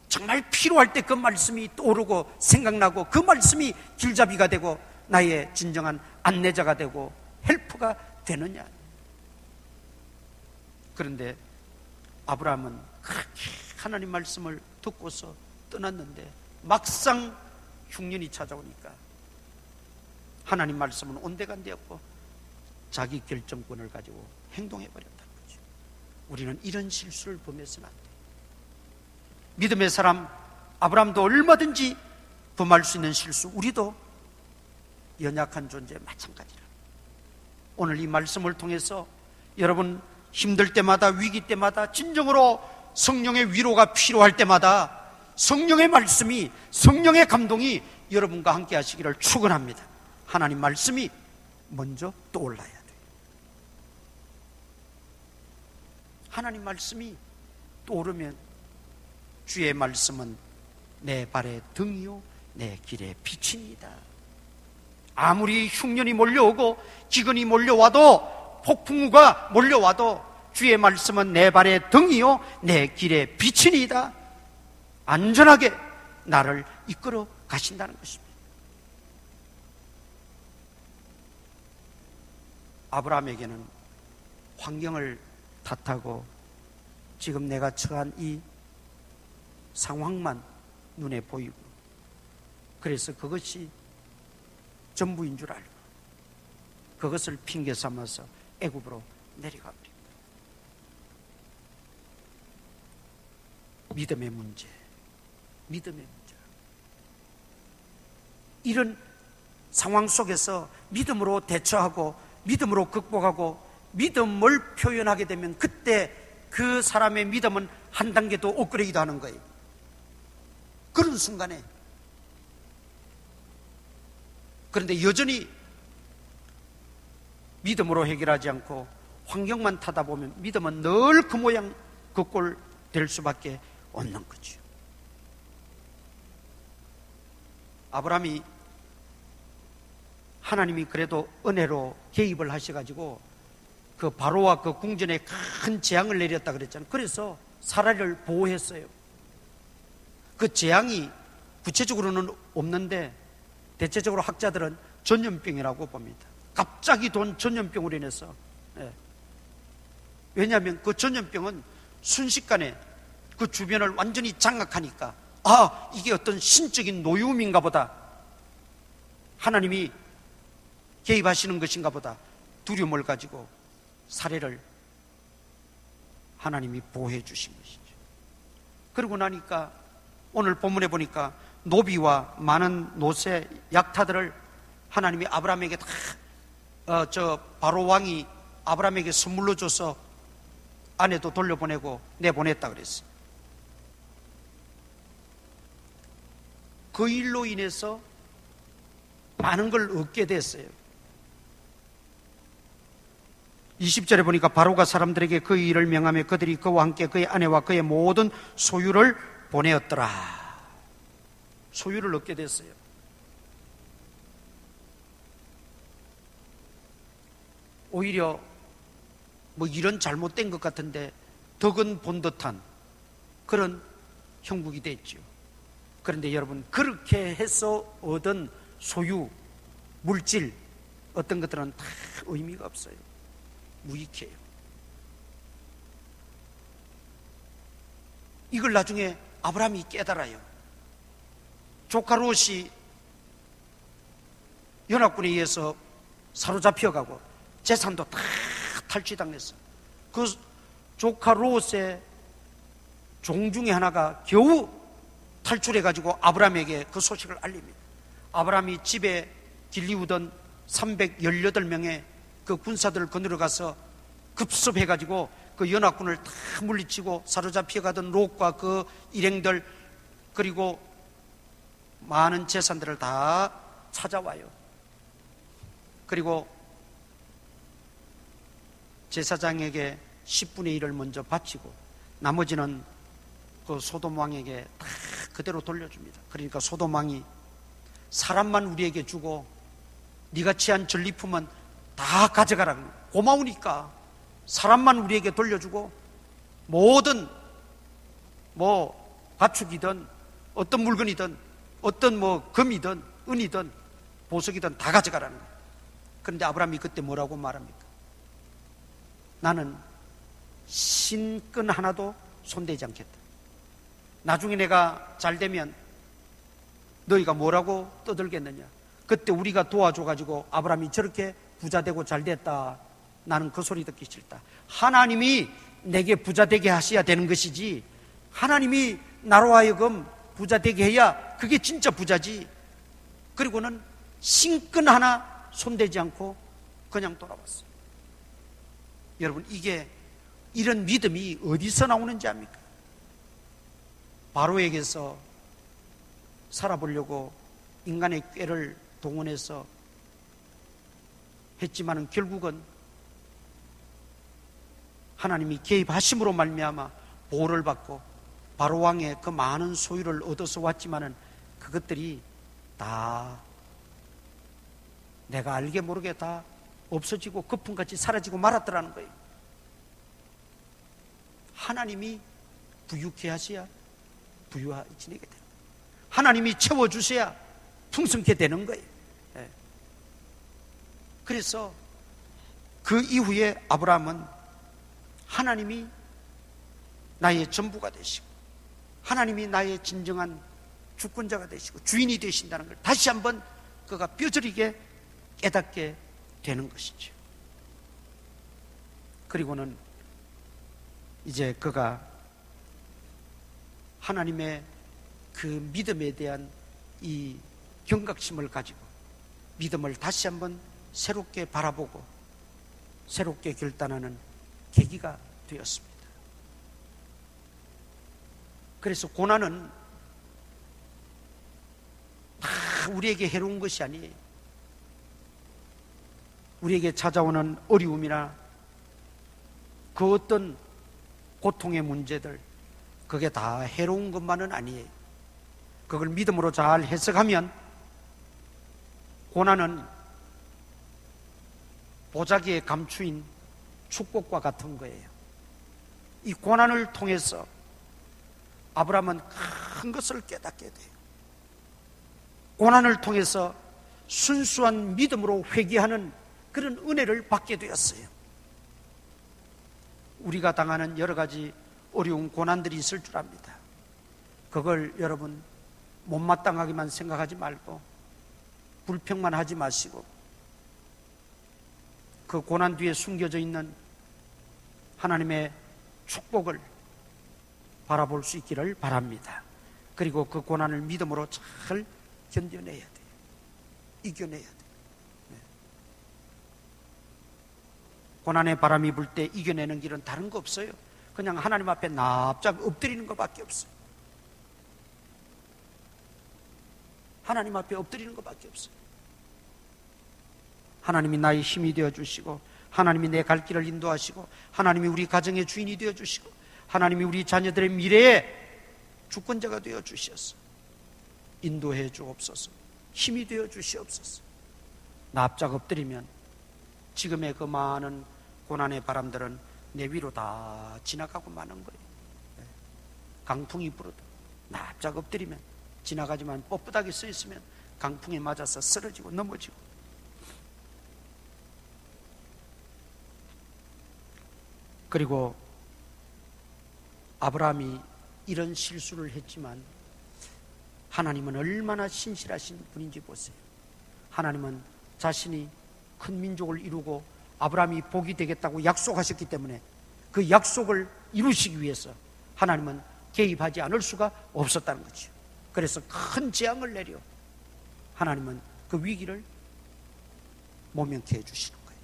정말 필요할 때 그 말씀이 떠오르고 생각나고 그 말씀이 길잡이가 되고 나의 진정한 안내자가 되고 헬프가 되느냐. 그런데 아브라함은 그렇게 하나님 말씀을 듣고서 떠났는데 막상 흉년이 찾아오니까 하나님 말씀은 온데간데없고 자기 결정권을 가지고 행동해버렸다는 거죠. 우리는 이런 실수를 범해서는 안 돼요. 믿음의 사람 아브라함도 얼마든지 범할 수 있는 실수, 우리도 연약한 존재 마찬가지라. 오늘 이 말씀을 통해서 여러분 힘들 때마다, 위기 때마다, 진정으로 성령의 위로가 필요할 때마다 성령의 말씀이, 성령의 감동이 여러분과 함께 하시기를 축원합니다. 하나님 말씀이 먼저 떠올라야 돼요. 하나님 말씀이 떠오르면 주의 말씀은 내 발의 등이요 내 길의 빛입니다. 아무리 흉년이 몰려오고 기근이 몰려와도, 폭풍우가 몰려와도 주의 말씀은 내 발의 등이요 내 길의 빛이니이다. 안전하게 나를 이끌어 가신다는 것입니다. 아브라함에게는 환경을 탓하고 지금 내가 처한 이 상황만 눈에 보이고, 그래서 그것이 전부인 줄 알고 그것을 핑계 삼아서 애굽으로 내려가 버립니다. 믿음의 문제, 믿음의 문제. 이런 상황 속에서 믿음으로 대처하고 믿음으로 극복하고 믿음을 표현하게 되면 그때 그 사람의 믿음은 한 단계도 업그레이드 하는 거예요. 그런 순간에. 그런데 여전히 믿음으로 해결하지 않고 환경만 타다 보면 믿음은 늘 그 모양 그 꼴 될 수밖에 없는 거죠. 아브라함이 하나님이 그래도 은혜로 개입을 하셔가지고 그 바로와 그 궁전에 큰 재앙을 내렸다 그랬잖아요. 그래서 사라를 보호했어요. 그 재앙이 구체적으로는 없는데 대체적으로 학자들은 전염병이라고 봅니다. 갑자기 돈 전염병으로 인해서. 왜냐하면 그 전염병은 순식간에 그 주변을 완전히 장악하니까, 아, 이게 어떤 신적인 노여움인가 보다, 하나님이 개입하시는 것인가 보다 두려움을 가지고 사례를 하나님이 보호해 주신 것이죠. 그러고 나니까 오늘 본문에 보니까 노비와 많은 노새 약타들을 하나님이 아브라함에게 다 바로 왕이 아브라함에게 선물로 줘서 아내도 돌려보내고 내보냈다 그랬어요. 그 일로 인해서 많은 걸 얻게 됐어요. 20절에 보니까 바로가 사람들에게 그 일을 명하며 그들이 그와 함께 그의 아내와 그의 모든 소유를 보내었더라. 소유를 얻게 됐어요. 오히려 뭐 이런 잘못된 것 같은데 덕은 본 듯한 그런 형국이 됐죠. 그런데 여러분, 그렇게 해서 얻은 소유, 물질, 어떤 것들은 다 의미가 없어요. 무익해요. 이걸 나중에 아브라함이 깨달아요. 조카 롯이 연합군에 의해서 사로잡혀가고 재산도 다 탈취당했어. 그 조카 롯의 종 중에 하나가 겨우 탈출해가지고 아브라함에게 그 소식을 알립니다. 아브라함이 집에 길리우던 318명의 그 군사들을 거느려 가서 급습해가지고 그 연합군을 다 물리치고 사로잡혀가던 롯과 그 일행들, 그리고 많은 재산들을 다 찾아와요. 그리고 제사장에게 10분의 1을 먼저 바치고 나머지는 그 소돔 왕에게 다 그대로 돌려줍니다. 그러니까 소돔 왕이 사람만 우리에게 주고 네가 취한 전리품은 다 가져가라. 고마우니까 사람만 우리에게 돌려주고 모든 가축이든 어떤 물건이든 어떤 금이든 은이든 보석이든 다 가져가라는 거예요. 그런데 아브라함이 그때 뭐라고 말합니까? 나는 신근 하나도 손대지 않겠다. 나중에 내가 잘 되면 너희가 뭐라고 떠들겠느냐. 그때 우리가 도와줘가지고 아브라함이 저렇게 부자되고 잘됐다, 나는 그 소리 듣기 싫다. 하나님이 내게 부자되게 하셔야 되는 것이지, 하나님이 나로 하여금 부자되게 해야 그게 진짜 부자지. 그리고는 신근 하나 손대지 않고 그냥 돌아왔어요. 여러분, 이런 믿음이 어디서 나오는지 압니까? 바로에게서 살아보려고 인간의 꾀를 동원해서 했지만은 결국은 하나님이 개입하심으로 말미암아 보호를 받고 바로 왕의 그 많은 소유를 얻어서 왔지만은 그것들이 다 내가 알게 모르게 다 없어지고 거품같이 사라지고 말았더라는 거예요. 하나님이 부유케 하셔야 부유해지게 되는 거예요. 하나님이 채워주셔야 풍성케 되는 거예요. 그래서 그 이후에 아브라함은 하나님이 나의 전부가 되시고 하나님이 나의 진정한 주권자가 되시고 주인이 되신다는 걸 다시 한번 그가 뼈저리게 깨닫게 되는 것이죠. 그리고는 이제 그가 하나님의 그 믿음에 대한 이 경각심을 가지고 믿음을 다시 한번 새롭게 바라보고 새롭게 결단하는 계기가 되었습니다. 그래서 고난은 다 우리에게 해로운 것이 아니에요. 우리에게 찾아오는 어려움이나 그 어떤 고통의 문제들, 그게 다 해로운 것만은 아니에요. 그걸 믿음으로 잘 해석하면 고난은 보자기에 감추인 축복과 같은 거예요. 이 고난을 통해서 아브라함은 큰 것을 깨닫게 돼요. 고난을 통해서 순수한 믿음으로 회개하는 그런 은혜를 받게 되었어요. 우리가 당하는 여러 가지 어려운 고난들이 있을 줄 압니다. 그걸 여러분 못마땅하게만 생각하지 말고 불평만 하지 마시고 그 고난 뒤에 숨겨져 있는 하나님의 축복을 바라볼 수 있기를 바랍니다. 그리고 그 고난을 믿음으로 잘 견뎌내야 돼요. 이겨내야 돼요. 고난의 바람이 불 때 이겨내는 길은 다른 거 없어요. 그냥 하나님 앞에 납작 엎드리는 것밖에 없어요. 하나님 앞에 엎드리는 것밖에 없어요. 하나님이 나의 힘이 되어주시고 하나님이 내 갈 길을 인도하시고 하나님이 우리 가정의 주인이 되어주시고 하나님이 우리 자녀들의 미래의 주권자가 되어주시옵소서. 인도해 주옵소서. 힘이 되어주시옵소서. 납작 엎드리면 지금의 그 많은 고난의 바람들은 내 위로 다 지나가고 마는 거예요. 강풍이 불어도 납작 엎드리면 지나가지만 뻣뻣하게 서 있으면 강풍에 맞아서 쓰러지고 넘어지고. 그리고 아브라함이 이런 실수를 했지만 하나님은 얼마나 신실하신 분인지 보세요. 하나님은 자신이 큰 민족을 이루고 아브라함이 복이 되겠다고 약속하셨기 때문에 그 약속을 이루시기 위해서 하나님은 개입하지 않을 수가 없었다는 거죠. 그래서 큰 재앙을 내려 하나님은 그 위기를 모면케 해주시는 거예요.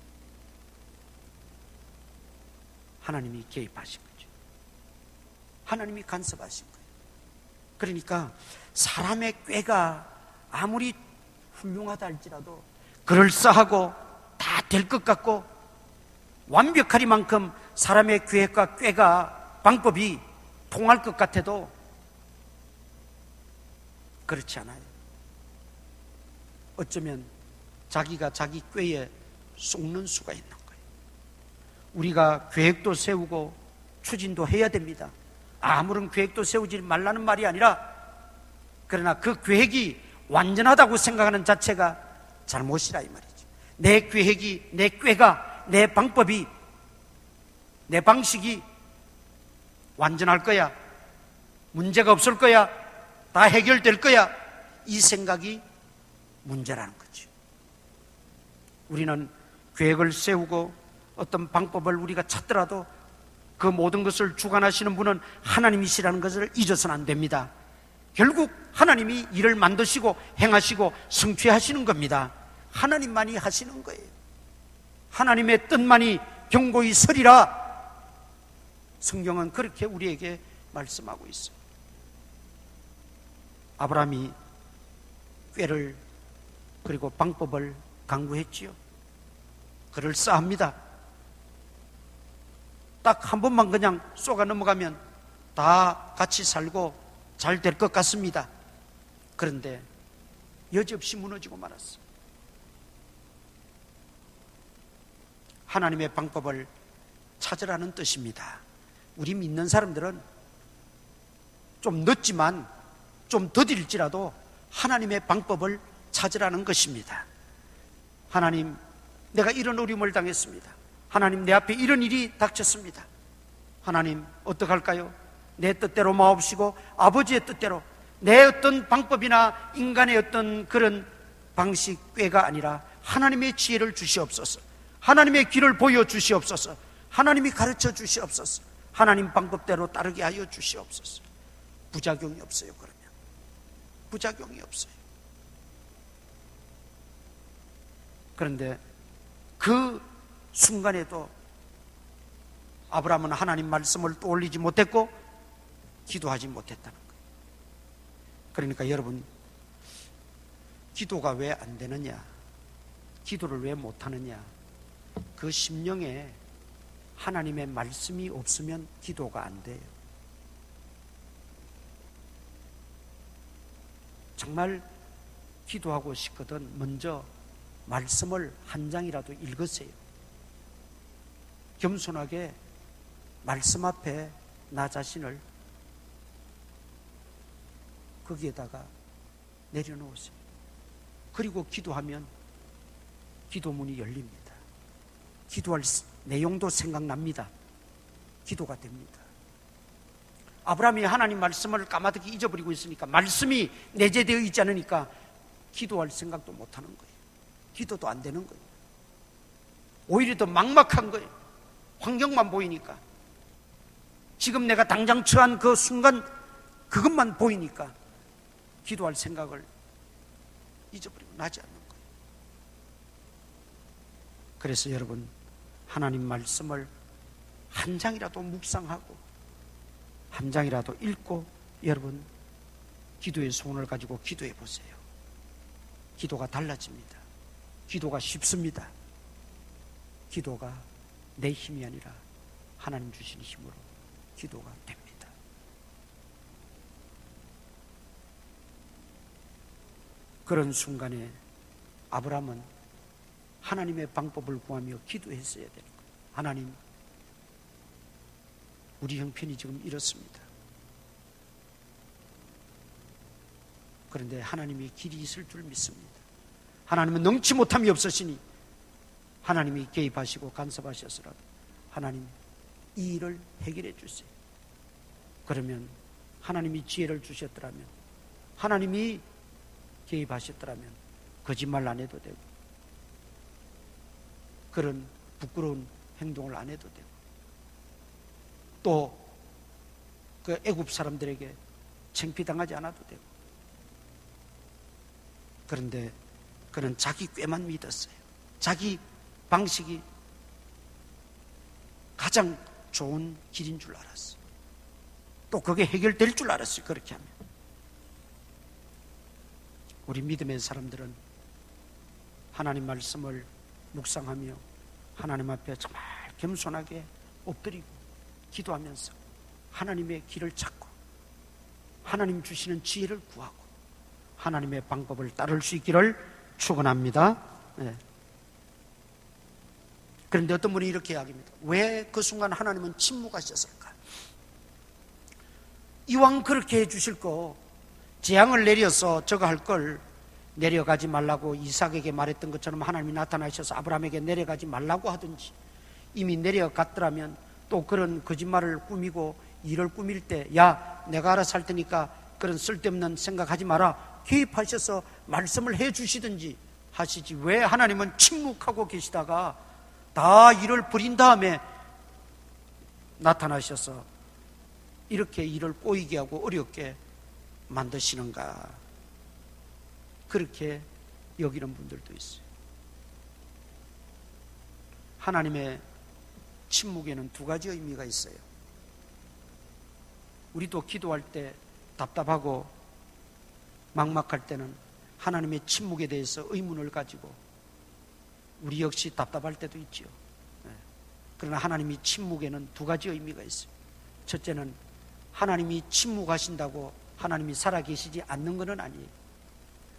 하나님이 개입하신 거죠. 하나님이 간섭하신 거예요. 그러니까 사람의 꾀가 아무리 훌륭하다 할지라도 그럴싸하고 다 될 것 같고 완벽하리만큼 사람의 계획과 꾀가 방법이 통할 것 같아도 그렇지 않아요. 어쩌면 자기가 자기 꾀에 속는 수가 있는 거예요. 우리가 계획도 세우고 추진도 해야 됩니다. 아무런 계획도 세우지 말라는 말이 아니라 그러나 그 계획이 완전하다고 생각하는 자체가 잘못이라 이 말이죠. 내 계획이, 내 꾀가, 내 방법이, 내 방식이 완전할 거야, 문제가 없을 거야, 다 해결될 거야, 이 생각이 문제라는 거죠. 우리는 계획을 세우고 어떤 방법을 우리가 찾더라도 그 모든 것을 주관하시는 분은 하나님이시라는 것을 잊어서는 안 됩니다. 결국 하나님이 일을 만드시고 행하시고 성취하시는 겁니다. 하나님만이 하시는 거예요. 하나님의 뜻만이 경고히 서리라. 성경은 그렇게 우리에게 말씀하고 있어요. 아브라함이 꾀를 그리고 방법을 강구했지요. 그럴싸합니다. 딱 한 번만 그냥 쏘가 넘어가면 다 같이 살고 잘 될 것 같습니다. 그런데 여지없이 무너지고 말았어요. 하나님의 방법을 찾으라는 뜻입니다. 우리 믿는 사람들은 좀 늦지만 좀 더딜지라도 하나님의 방법을 찾으라는 것입니다. 하나님, 내가 이런 어려움을 당했습니다. 하나님, 내 앞에 이런 일이 닥쳤습니다. 하나님, 어떡할까요? 내 뜻대로 마옵시고 아버지의 뜻대로, 내 어떤 방법이나 인간의 어떤 그런 방식, 꾀가 아니라 하나님의 지혜를 주시옵소서. 하나님의 길을 보여주시옵소서. 하나님이 가르쳐 주시옵소서. 하나님 방법대로 따르게 하여 주시옵소서. 부작용이 없어요. 그러면 부작용이 없어요. 그런데 그 순간에도 아브라함은 하나님 말씀을 떠올리지 못했고 기도하지 못했다는 거예요. 그러니까 여러분, 기도가 왜 안 되느냐, 기도를 왜 못하느냐, 그 심령에 하나님의 말씀이 없으면 기도가 안 돼요. 정말 기도하고 싶거든 먼저 말씀을 한 장이라도 읽으세요. 겸손하게 말씀 앞에 나 자신을 거기에다가 내려놓으세요. 그리고 기도하면 기도문이 열립니다. 기도할 내용도 생각납니다. 기도가 됩니다. 아브라함이 하나님 말씀을 까마득히 잊어버리고 있으니까, 말씀이 내재되어 있지 않으니까 기도할 생각도 못하는 거예요. 기도도 안 되는 거예요. 오히려 더 막막한 거예요. 환경만 보이니까, 지금 내가 당장 처한 그 순간 그것만 보이니까 기도할 생각을 잊어버리고 나지 않는 거예요. 그래서 여러분, 하나님 말씀을 한 장이라도 묵상하고 한 장이라도 읽고 여러분 기도의 소원을 가지고 기도해 보세요. 기도가 달라집니다. 기도가 쉽습니다. 기도가 내 힘이 아니라 하나님 주신 힘으로 기도가 됩니다. 그런 순간에 아브라함은 하나님의 방법을 구하며 기도했어야 되는 거예요. 하나님, 우리 형편이 지금 이렇습니다. 그런데 하나님의 길이 있을 줄 믿습니다. 하나님은 능치 못함이 없으시니 하나님이 개입하시고 간섭하셔서라도 하나님 이 일을 해결해 주세요. 그러면 하나님이 지혜를 주셨더라면, 하나님이 개입하셨더라면 거짓말 안 해도 되고 그런 부끄러운 행동을 안 해도 되고 또 그 애굽 사람들에게 창피당하지 않아도 되고. 그런데 그는 자기 꾀만 믿었어요. 자기 방식이 가장 좋은 길인 줄 알았어요. 또 그게 해결될 줄 알았어요. 그렇게 하면. 우리 믿음의 사람들은 하나님 말씀을 묵상하며 하나님 앞에 정말 겸손하게 엎드리고 기도하면서 하나님의 길을 찾고 하나님 주시는 지혜를 구하고 하나님의 방법을 따를 수 있기를 축원합니다. 네. 그런데 어떤 분이 이렇게 이야기합니다. 왜 그 순간 하나님은 침묵하셨을까? 이왕 그렇게 해주실 거 재앙을 내려서 저거 할 걸 내려가지 말라고 이삭에게 말했던 것처럼 하나님이 나타나셔서 아브라함에게 내려가지 말라고 하든지, 이미 내려갔더라면 또 그런 거짓말을 꾸미고 일을 꾸밀 때 야 내가 알아서 할 테니까 그런 쓸데없는 생각하지 마라 개입하셔서 말씀을 해 주시든지 하시지, 왜 하나님은 침묵하고 계시다가 다 일을 벌인 다음에 나타나셔서 이렇게 일을 꼬이게 하고 어렵게 만드시는가? 그렇게 여기는 분들도 있어요. 하나님의 침묵에는 두 가지 의미가 있어요. 우리도 기도할 때 답답하고 막막할 때는 하나님의 침묵에 대해서 의문을 가지고 우리 역시 답답할 때도 있죠. 그러나 하나님이 침묵에는 두 가지 의미가 있어요. 첫째는 하나님이 침묵하신다고 하나님이 살아계시지 않는 것은 아니에요.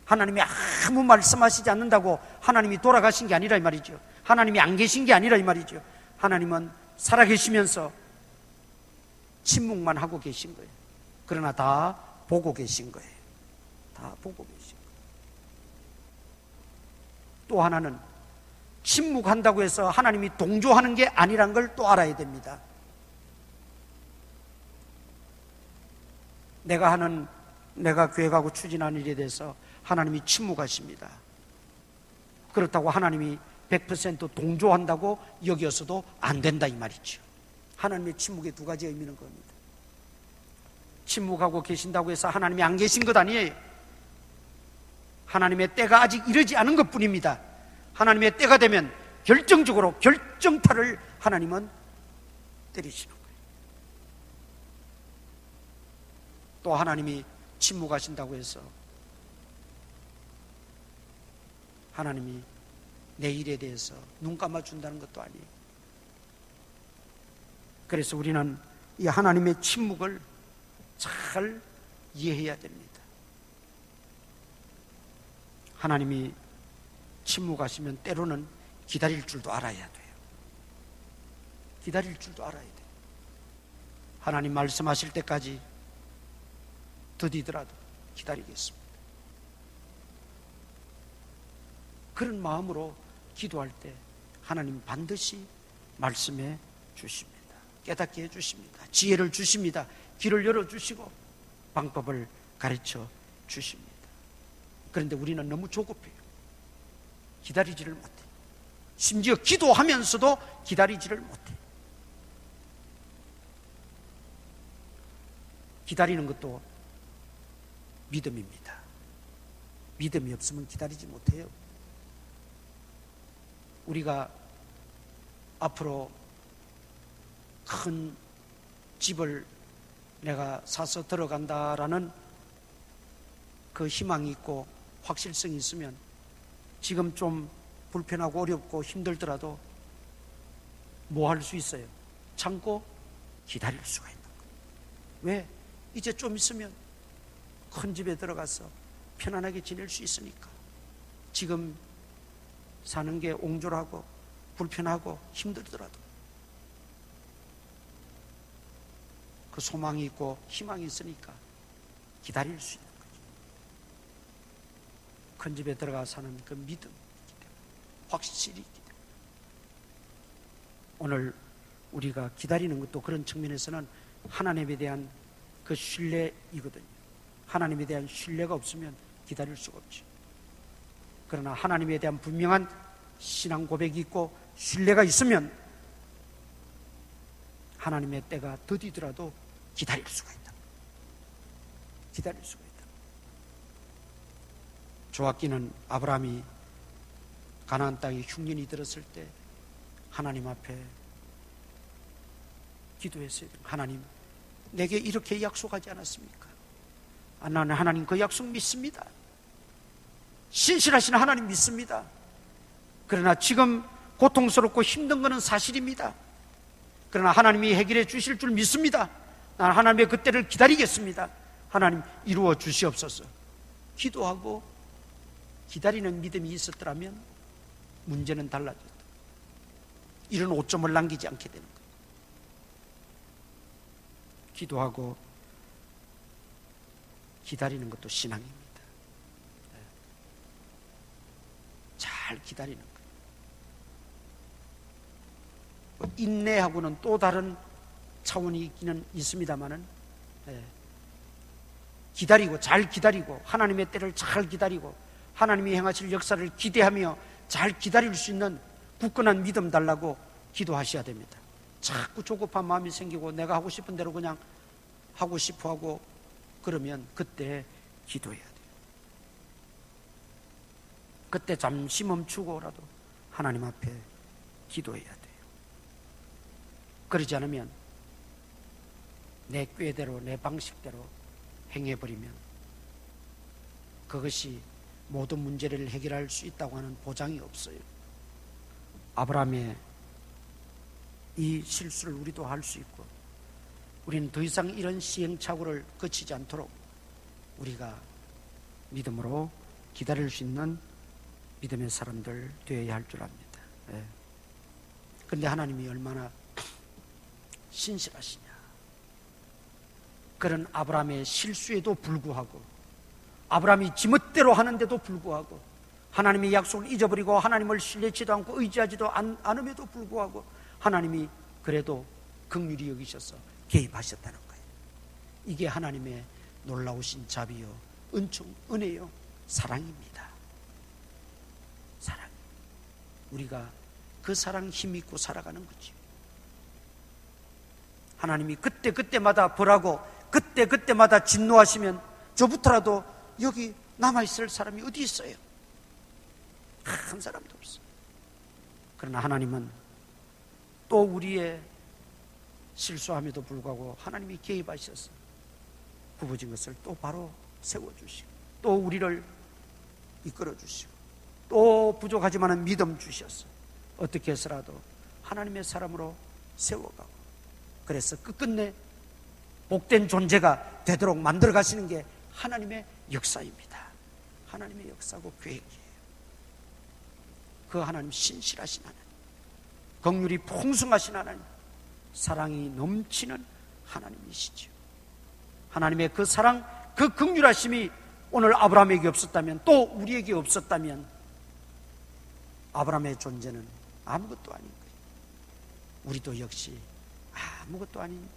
하나님이 아무 말씀하시지 않는다고 하나님이 돌아가신 게 아니라 이 말이죠. 하나님이 안 계신 게 아니라 이 말이죠. 하나님은 살아계시면서 침묵만 하고 계신 거예요. 그러나 다 보고 계신 거예요. 다 보고 계신 거예요. 또 하나는 침묵한다고 해서 하나님이 동조하는 게 아니란 걸 또 알아야 됩니다. 내가 교회 가고 추진하는 일에 대해서 하나님이 침묵하십니다. 그렇다고 하나님이 100% 동조한다고 여기어서도 안 된다 이 말이죠. 하나님의 침묵의 두 가지 의미는 겁니다. 침묵하고 계신다고 해서 하나님이 안 계신 것 아니에요. 하나님의 때가 아직 이르지 않은 것 뿐입니다. 하나님의 때가 되면 결정적으로 결정타를 하나님은 때리시는 거예요. 또 하나님이 침묵하신다고 해서 하나님이 내 일에 대해서 눈 감아준다는 것도 아니에요. 그래서 우리는 이 하나님의 침묵을 잘 이해해야 됩니다. 하나님이 침묵하시면 때로는 기다릴 줄도 알아야 돼요. 기다릴 줄도 알아야 돼요. 하나님 말씀하실 때까지 더디더라도 기다리겠습니다. 그런 마음으로 기도할 때 하나님 반드시 말씀해 주십니다. 깨닫게 해주십니다. 지혜를 주십니다. 길을 열어주시고 방법을 가르쳐 주십니다. 그런데 우리는 너무 조급해요. 기다리지를 못해. 심지어 기도하면서도 기다리지를 못해. 기다리는 것도 믿음입니다. 믿음이 없으면 기다리지 못해요. 우리가 앞으로 큰 집을 내가 사서 들어간다라는 그 희망이 있고 확실성이 있으면 지금 좀 불편하고 어렵고 힘들더라도 뭐 할 수 있어요? 참고 기다릴 수가 있는 거예요. 왜? 이제 좀 있으면 큰 집에 들어가서 편안하게 지낼 수 있으니까. 지금 사는 게 옹졸하고 불편하고 힘들더라도 그 소망이 있고 희망이 있으니까 기다릴 수 있는 거죠. 큰 집에 들어가 사는 그 믿음, 확실히 있기 때문에. 오늘 우리가 기다리는 것도 그런 측면에서는 하나님에 대한 그 신뢰이거든요. 하나님에 대한 신뢰가 없으면 기다릴 수가 없죠. 그러나 하나님에 대한 분명한 신앙 고백이 있고 신뢰가 있으면 하나님의 때가 더디더라도 기다릴 수가 있다. 기다릴 수가 있다. 조합기는 아브라함이 가나안 땅에 흉년이 들었을 때 하나님 앞에 기도했어요. 하나님, 내게 이렇게 약속하지 않았습니까? 나는 하나님 그 약속 믿습니다. 신실하신 하나님 믿습니다. 그러나 지금 고통스럽고 힘든 것은 사실입니다. 그러나 하나님이 해결해 주실 줄 믿습니다. 나는 하나님의 그때를 기다리겠습니다. 하나님 이루어 주시옵소서. 기도하고 기다리는 믿음이 있었더라면 문제는 달라졌다. 이런 오점을 남기지 않게 되는 거예요. 기도하고 기다리는 것도 신앙입니다. 잘 기다리는 거예요. 인내하고는 또 다른 차원이 있기는 있습니다만은 기다리고 잘 기다리고 하나님의 때를 잘 기다리고 하나님이 행하실 역사를 기대하며 잘 기다릴 수 있는 굳건한 믿음 달라고 기도하셔야 됩니다. 자꾸 조급한 마음이 생기고 내가 하고 싶은 대로 그냥 하고 싶어 하고 그러면 그때 기도해야 돼요. 그때 잠시 멈추고라도 하나님 앞에 기도해야 돼요. 그러지 않으면 내 꾀대로 내 방식대로 행해버리면 그것이 모든 문제를 해결할 수 있다고 하는 보장이 없어요. 아브라함의 이 실수를 우리도 할 수 있고 우리는 더 이상 이런 시행착오를 거치지 않도록 우리가 믿음으로 기다릴 수 있는 믿음의 사람들 되어야 할 줄 압니다. 그런데 하나님이 얼마나 신실하시냐. 그런 아브라함의 실수에도 불구하고 아브라함이 지멋대로 하는데도 불구하고 하나님의 약속을 잊어버리고 하나님을 신뢰치도 않고 의지하지도 않음에도 불구하고 하나님이 그래도 긍휼히 여기셔서 개입하셨다는 거예요. 이게 하나님의 놀라우신 자비요, 은총, 은혜요, 사랑입니다. 사랑. 우리가 그 사랑 힘있고 살아가는 거죠. 하나님이 그때그때마다 벌하고 그때그때마다 진노하시면 저부터라도 여기 남아있을 사람이 어디 있어요? 한 사람도 없어요. 그러나 하나님은 또 우리의 실수함에도 불구하고 하나님이 개입하셔서 굽어진 것을 또 바로 세워주시고 또 우리를 이끌어주시고 또 부족하지만은 믿음 주셔서 어떻게 해서라도 하나님의 사람으로 세워가고, 그래서 끝끝내 복된 존재가 되도록 만들어 가시는 게 하나님의 역사입니다. 하나님의 역사고 계획이에요. 그 하나님 신실하신 하나님, 긍휼이 풍성하신 하나님, 사랑이 넘치는 하나님이시죠. 하나님의 그 사랑, 그 긍휼하심이 오늘 아브라함에게 없었다면, 또 우리에게 없었다면 아브라함의 존재는 아무것도 아닌 거예요. 우리도 역시 아무것도 아닌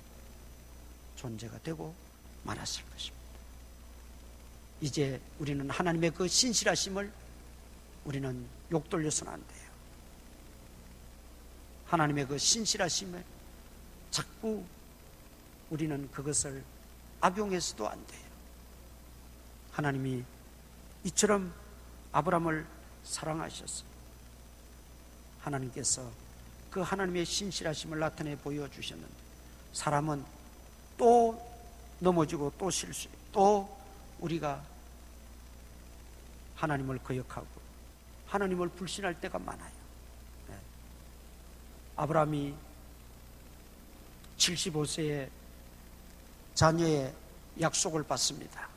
존재가 되고 말았을 것입니다. 이제 우리는 하나님의 그 신실하심을 우리는 욕돌려서는 안 돼요. 하나님의 그 신실하심을 자꾸 우리는 그것을 악용해서도 안 돼요. 하나님이 이처럼 아브라함을 사랑하셨어요. 하나님께서 그 하나님의 신실하심을 나타내 보여주셨는데, 사람은 또 넘어지고 또 실수해요. 또 우리가 하나님을 거역하고 하나님을 불신할 때가 많아요. 네. 아브라함이 75세에 자녀의 약속을 받습니다.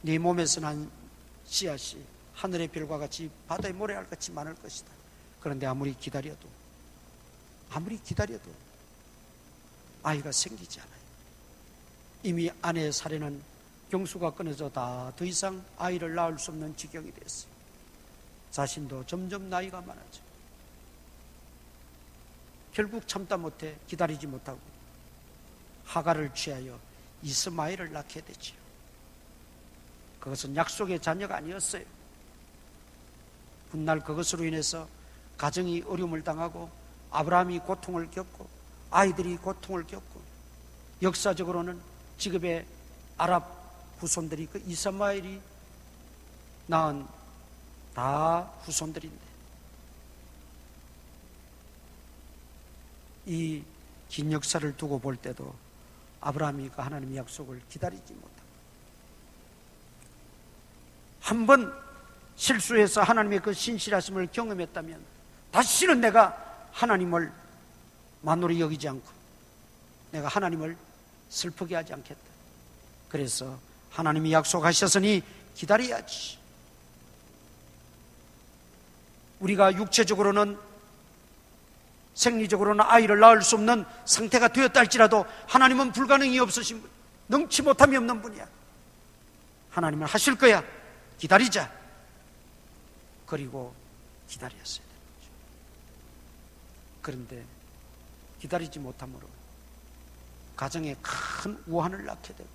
네 몸에서 난 씨앗이 하늘의 별과 같이 바다의 모래알같이 많을 것이다. 그런데 아무리 기다려도 아이가 생기지 않아요. 이미 아내의 살에는 경수가 끊어져 다 더 이상 아이를 낳을 수 없는 지경이 됐어요. 자신도 점점 나이가 많아져. 결국 참다 못해 기다리지 못하고 하갈을 취하여 이스마엘을 낳게 되지요. 그것은 약속의 자녀가 아니었어요. 훗날 그것으로 인해서 가정이 어려움을 당하고 아브라함이 고통을 겪고 아이들이 고통을 겪고, 역사적으로는 지금의 아랍 후손들이 그 이스마엘이 낳은 다 후손들인데, 이 긴 역사를 두고 볼 때도 아브라함이 그 하나님의 약속을 기다리지 못하고, 한 번 실수해서 하나님의 그 신실하심을 경험했다면 다시는 내가 하나님을 만으로 여기지 않고 내가 하나님을 슬프게 하지 않겠다. 그래서 하나님이 약속하셨으니 기다려야지. 우리가 육체적으로는, 생리적으로는 아이를 낳을 수 없는 상태가 되었다 할지라도 하나님은 불가능이 없으신 분, 능치 못함이 없는 분이야. 하나님은 하실 거야. 기다리자. 그리고 기다렸어야 되는 거죠. 그런데 기다리지 못함으로 가정에 큰 우환을 낳게 되고,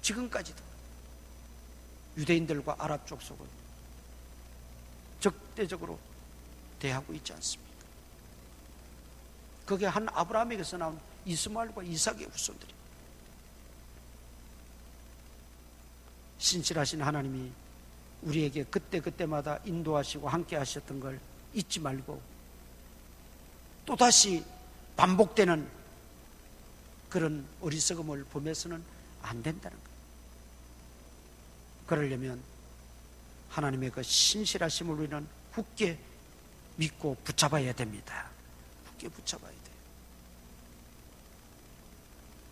지금까지도 유대인들과 아랍 족속은 적대적으로 대하고 있지 않습니까? 그게 한 아브라함에게서 나온 이스마엘과 이삭의 후손들이. 신실하신 하나님이 우리에게 그때그때마다 인도하시고 함께 하셨던 걸 잊지 말고 또다시 반복되는 그런 어리석음을 범해서는 안 된다는 거예요. 그러려면 하나님의 그 신실하심을 우리는 굳게 믿고 붙잡아야 됩니다. 굳게 붙잡아야 돼요.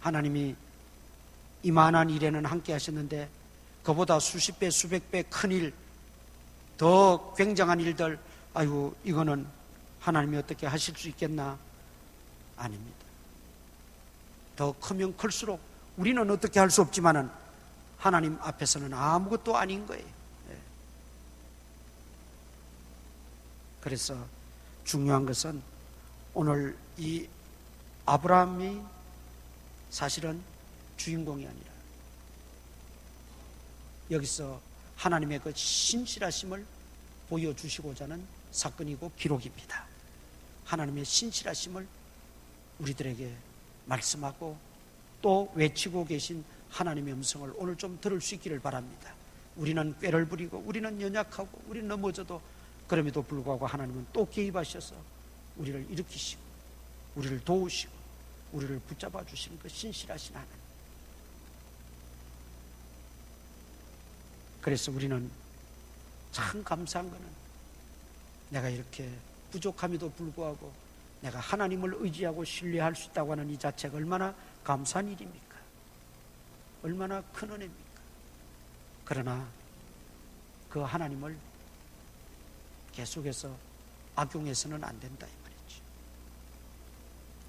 하나님이 이만한 일에는 함께 하셨는데 그보다 수십 배, 수백 배 큰 일, 더 굉장한 일들, 아이고 이거는 하나님이 어떻게 하실 수 있겠나? 아닙니다. 더 크면 클수록 우리는 어떻게 할 수 없지만은 하나님 앞에서는 아무것도 아닌 거예요. 그래서 중요한 것은 오늘 이 아브라함이 사실은 주인공이 아니라 여기서 하나님의 그 신실하심을 보여주시고자 하는 사건이고 기록입니다. 하나님의 신실하심을 우리들에게 말씀하고 또 외치고 계신 하나님의 음성을 오늘 좀 들을 수 있기를 바랍니다. 우리는 꾀를 부리고 우리는 연약하고 우리는 넘어져도 그럼에도 불구하고 하나님은 또 개입하셔서 우리를 일으키시고 우리를 도우시고 우리를 붙잡아 주시는 그 신실하신 하나님. 그래서 우리는 참 감사한 거는 내가 이렇게 부족함에도 불구하고 내가 하나님을 의지하고 신뢰할 수 있다고 하는 이 자체가 얼마나 감사한 일입니까? 얼마나 큰 은혜입니까? 그러나 그 하나님을 계속해서 악용해서는 안 된다 이 말이죠.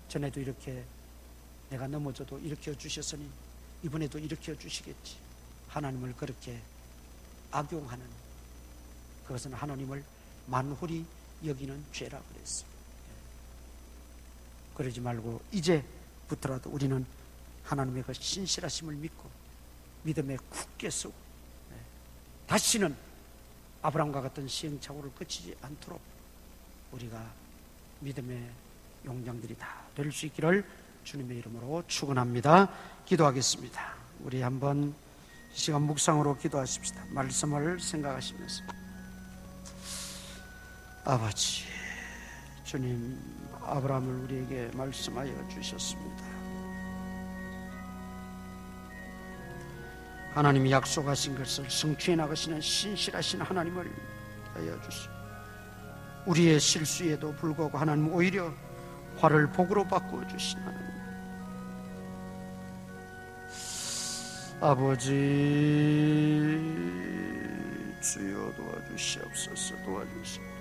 전에도 이렇게 내가 넘어져도 일으켜 주셨으니 이번에도 일으켜 주시겠지. 하나님을 그렇게 악용하는 그것은 하나님을 만홀히 여기는 죄라 그랬습니다. 그러지 말고 이제부터라도 우리는 하나님의 그 신실하심을 믿고 믿음에 굳게 서고 다시는 아브라함과 같은 시행착오를 거치지 않도록 우리가 믿음의 용장들이 다 될 수 있기를 주님의 이름으로 축원합니다. 기도하겠습니다. 우리 한번 이 시간 묵상으로 기도하십시다. 말씀을 생각하시면서 아버지 주님 아브라함을 우리에게 말씀하여 주셨습니다. 하나님이 약속하신 것을 성취해 나가시는 신실하신 하나님을 하여 주시고 우리의 실수에도 불구하고 하나님 오히려 화를 복으로 바꾸어 주신 하나님. 아버지 주여 도와주시옵소서. 도와주시옵소서.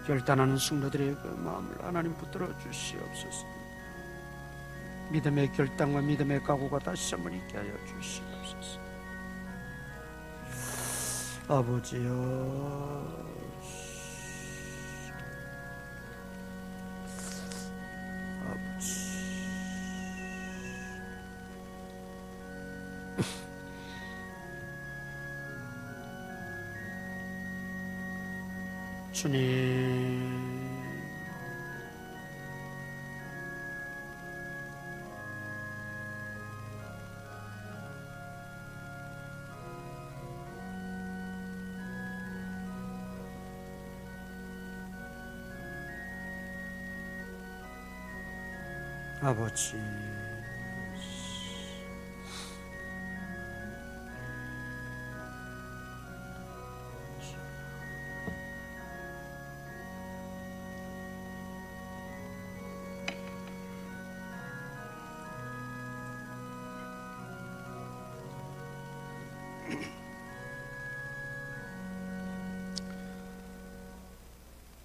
결단하는 성도들의 그 마음을 하나님 붙들어 주시옵소서. 믿음의 결단과 믿음의 각오가 다시 한번 있게 하여 주시옵소서. 아버지여 주님 아버지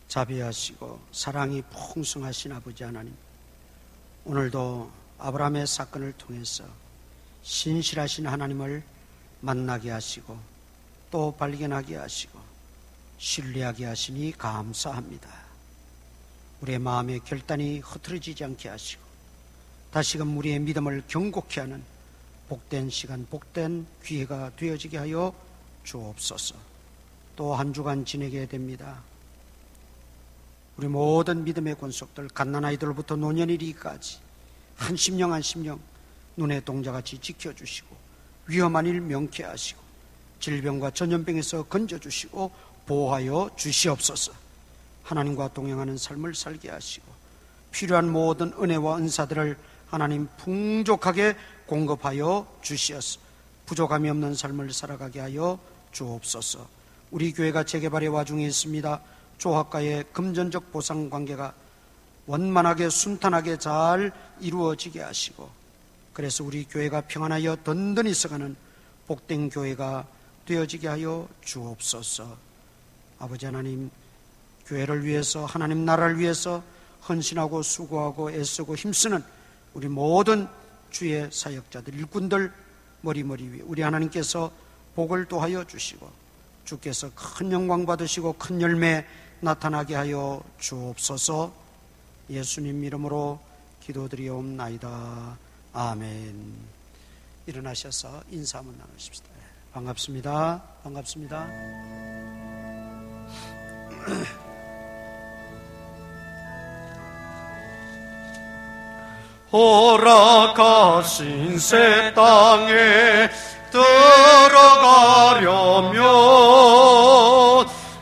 자비하시고 사랑이 풍성하신 아버지 하나님, 오늘도 아브라함의 사건을 통해서 신실하신 하나님을 만나게 하시고 또 발견하게 하시고 신뢰하게 하시니 감사합니다. 우리의 마음의 결단이 흐트러지지 않게 하시고 다시금 우리의 믿음을 견고케 하는 복된 시간, 복된 기회가 되어지게 하여 주옵소서. 또 한 주간 지내게 됩니다. 우리 모든 믿음의 권속들, 갓난아이들부터 노년이리까지 한 심령 한 심령 눈의 동자같이 지켜주시고 위험한 일 명쾌하시고 질병과 전염병에서 건져주시고 보호하여 주시옵소서. 하나님과 동행하는 삶을 살게 하시고 필요한 모든 은혜와 은사들을 하나님 풍족하게 공급하여 주시옵소서. 부족함이 없는 삶을 살아가게 하여 주옵소서. 우리 교회가 재개발의 와중에 있습니다. 조합과의 금전적 보상 관계가 원만하게 순탄하게 잘 이루어지게 하시고 그래서 우리 교회가 평안하여 든든히 서가는 복된 교회가 되어지게 하여 주옵소서. 아버지 하나님, 교회를 위해서 하나님 나라를 위해서 헌신하고 수고하고 애쓰고 힘쓰는 우리 모든 주의 사역자들, 일꾼들 머리머리 위에 우리 하나님께서 복을 도하여 주시고 주께서 큰 영광 받으시고 큰 열매 나타나게 하여 주옵소서. 예수님 이름으로 기도드리옵나이다. 아멘. 일어나셔서 인사 한번 나누십시다. 반갑습니다. 반갑습니다. 허락하신 새 땅에 들어가려면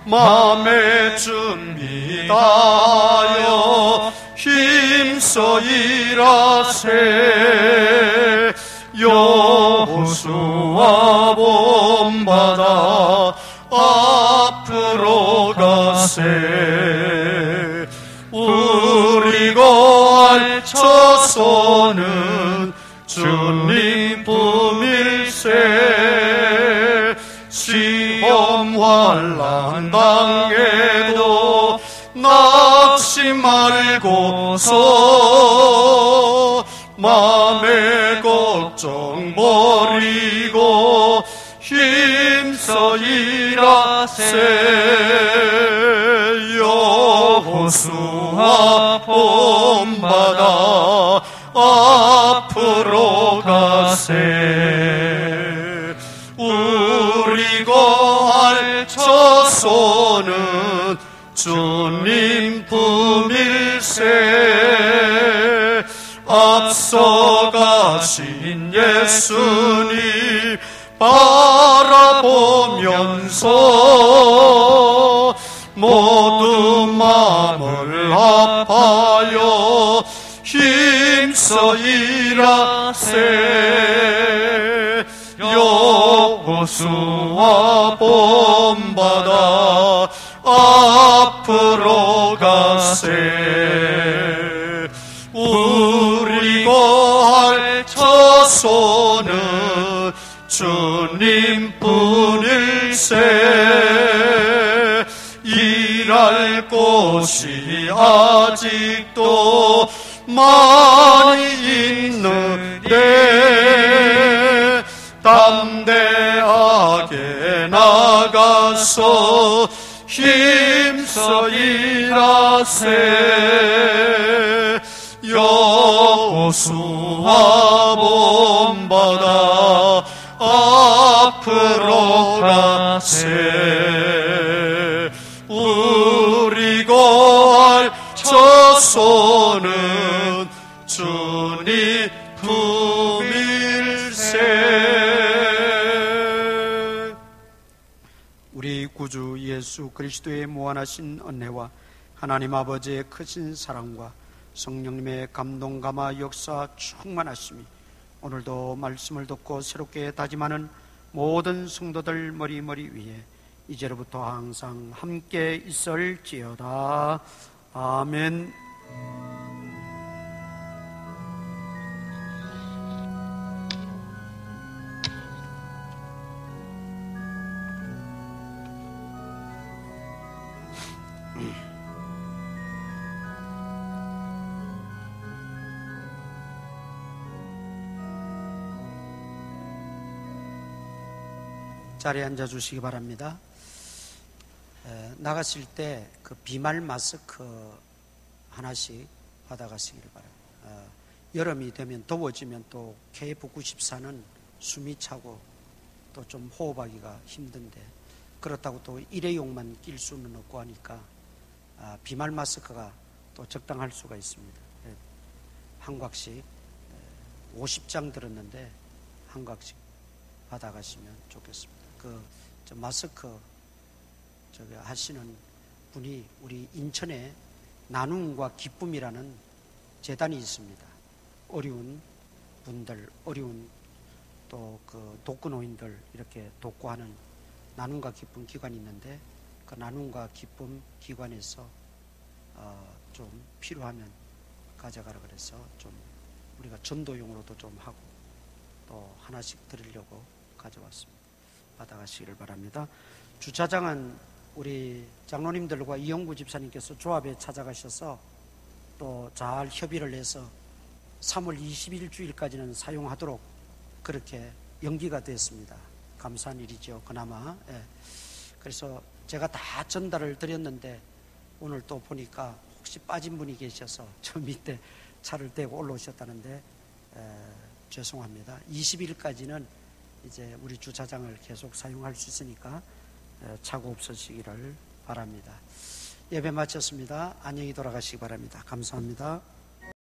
맘에 준비하여 힘써 일하세. 여호수아 본받아 앞으로 가세. 우리 거할 처소는 주님 품일세. 시험 환난 당에도 낙심 말고서 맘의 걱정 버리고 힘써 일하세. 여호수아 본받아 앞으로 가세. 우리 거할 처소는 주님 품일세. 앞서가신 예수님 바라보면서 모두 마음을 합하여 힘써 일하세. 여호수아 본받아 앞으로 가세. 우리 거할 처소는 주님 뿐일세. 일할 곳이 아직도 많이 있는데 담대하게 나가서 힘써 일하세. 여호수아 본받아 앞으로 가세. 우리 거할 처소는 주님 품일세. 우리 구주 예수 그리스도의 무한하신 은혜와 하나님 아버지의 크신 사랑과 성령님의 감동 감화 역사 충만하심이 오늘도 말씀을 듣고 새롭게 다짐하는 모든 성도들 머리 위에 이제로부터 항상 함께 있을지어다. 아멘. 자리에 앉아 주시기 바랍니다. 나가실 때 그 비말 마스크 하나씩 받아가시기를 바랍니다. 여름이 되면 더워지면 또 KF94는 숨이 차고 또 좀 호흡하기가 힘든데 그렇다고 또 일회용만 낄 수는 없고 하니까 비말 마스크가 또 적당할 수가 있습니다. 한 곽씩 50장 들었는데 한 곽씩 받아가시면 좋겠습니다. 저 마스크 하시는 분이 우리 인천에 나눔과 기쁨이라는 재단이 있습니다. 어려운 분들, 어려운 또 그 독거노인들 이렇게 돕고하는 나눔과 기쁨 기관이 있는데 그 나눔과 기쁨 기관에서 좀 필요하면 가져가라 그래서 좀 우리가 전도용으로도 좀 하고 또 하나씩 드리려고 가져왔습니다. 받아가시기를 바랍니다. 주차장은 우리 장로님들과 이영구 집사님께서 조합에 찾아가셔서 또 잘 협의를 해서 3월 20일 주일까지는 사용하도록 그렇게 연기가 됐습니다. 감사한 일이죠. 그나마 그래서 제가 다 전달을 드렸는데 오늘 또 보니까 혹시 빠진 분이 계셔서 저 밑에 차를 대고 올라오셨다는데 죄송합니다. 20일까지는 이제 우리 주차장을 계속 사용할 수 있으니까 착오 없으시기를 바랍니다. 예배 마쳤습니다. 안녕히 돌아가시기 바랍니다. 감사합니다.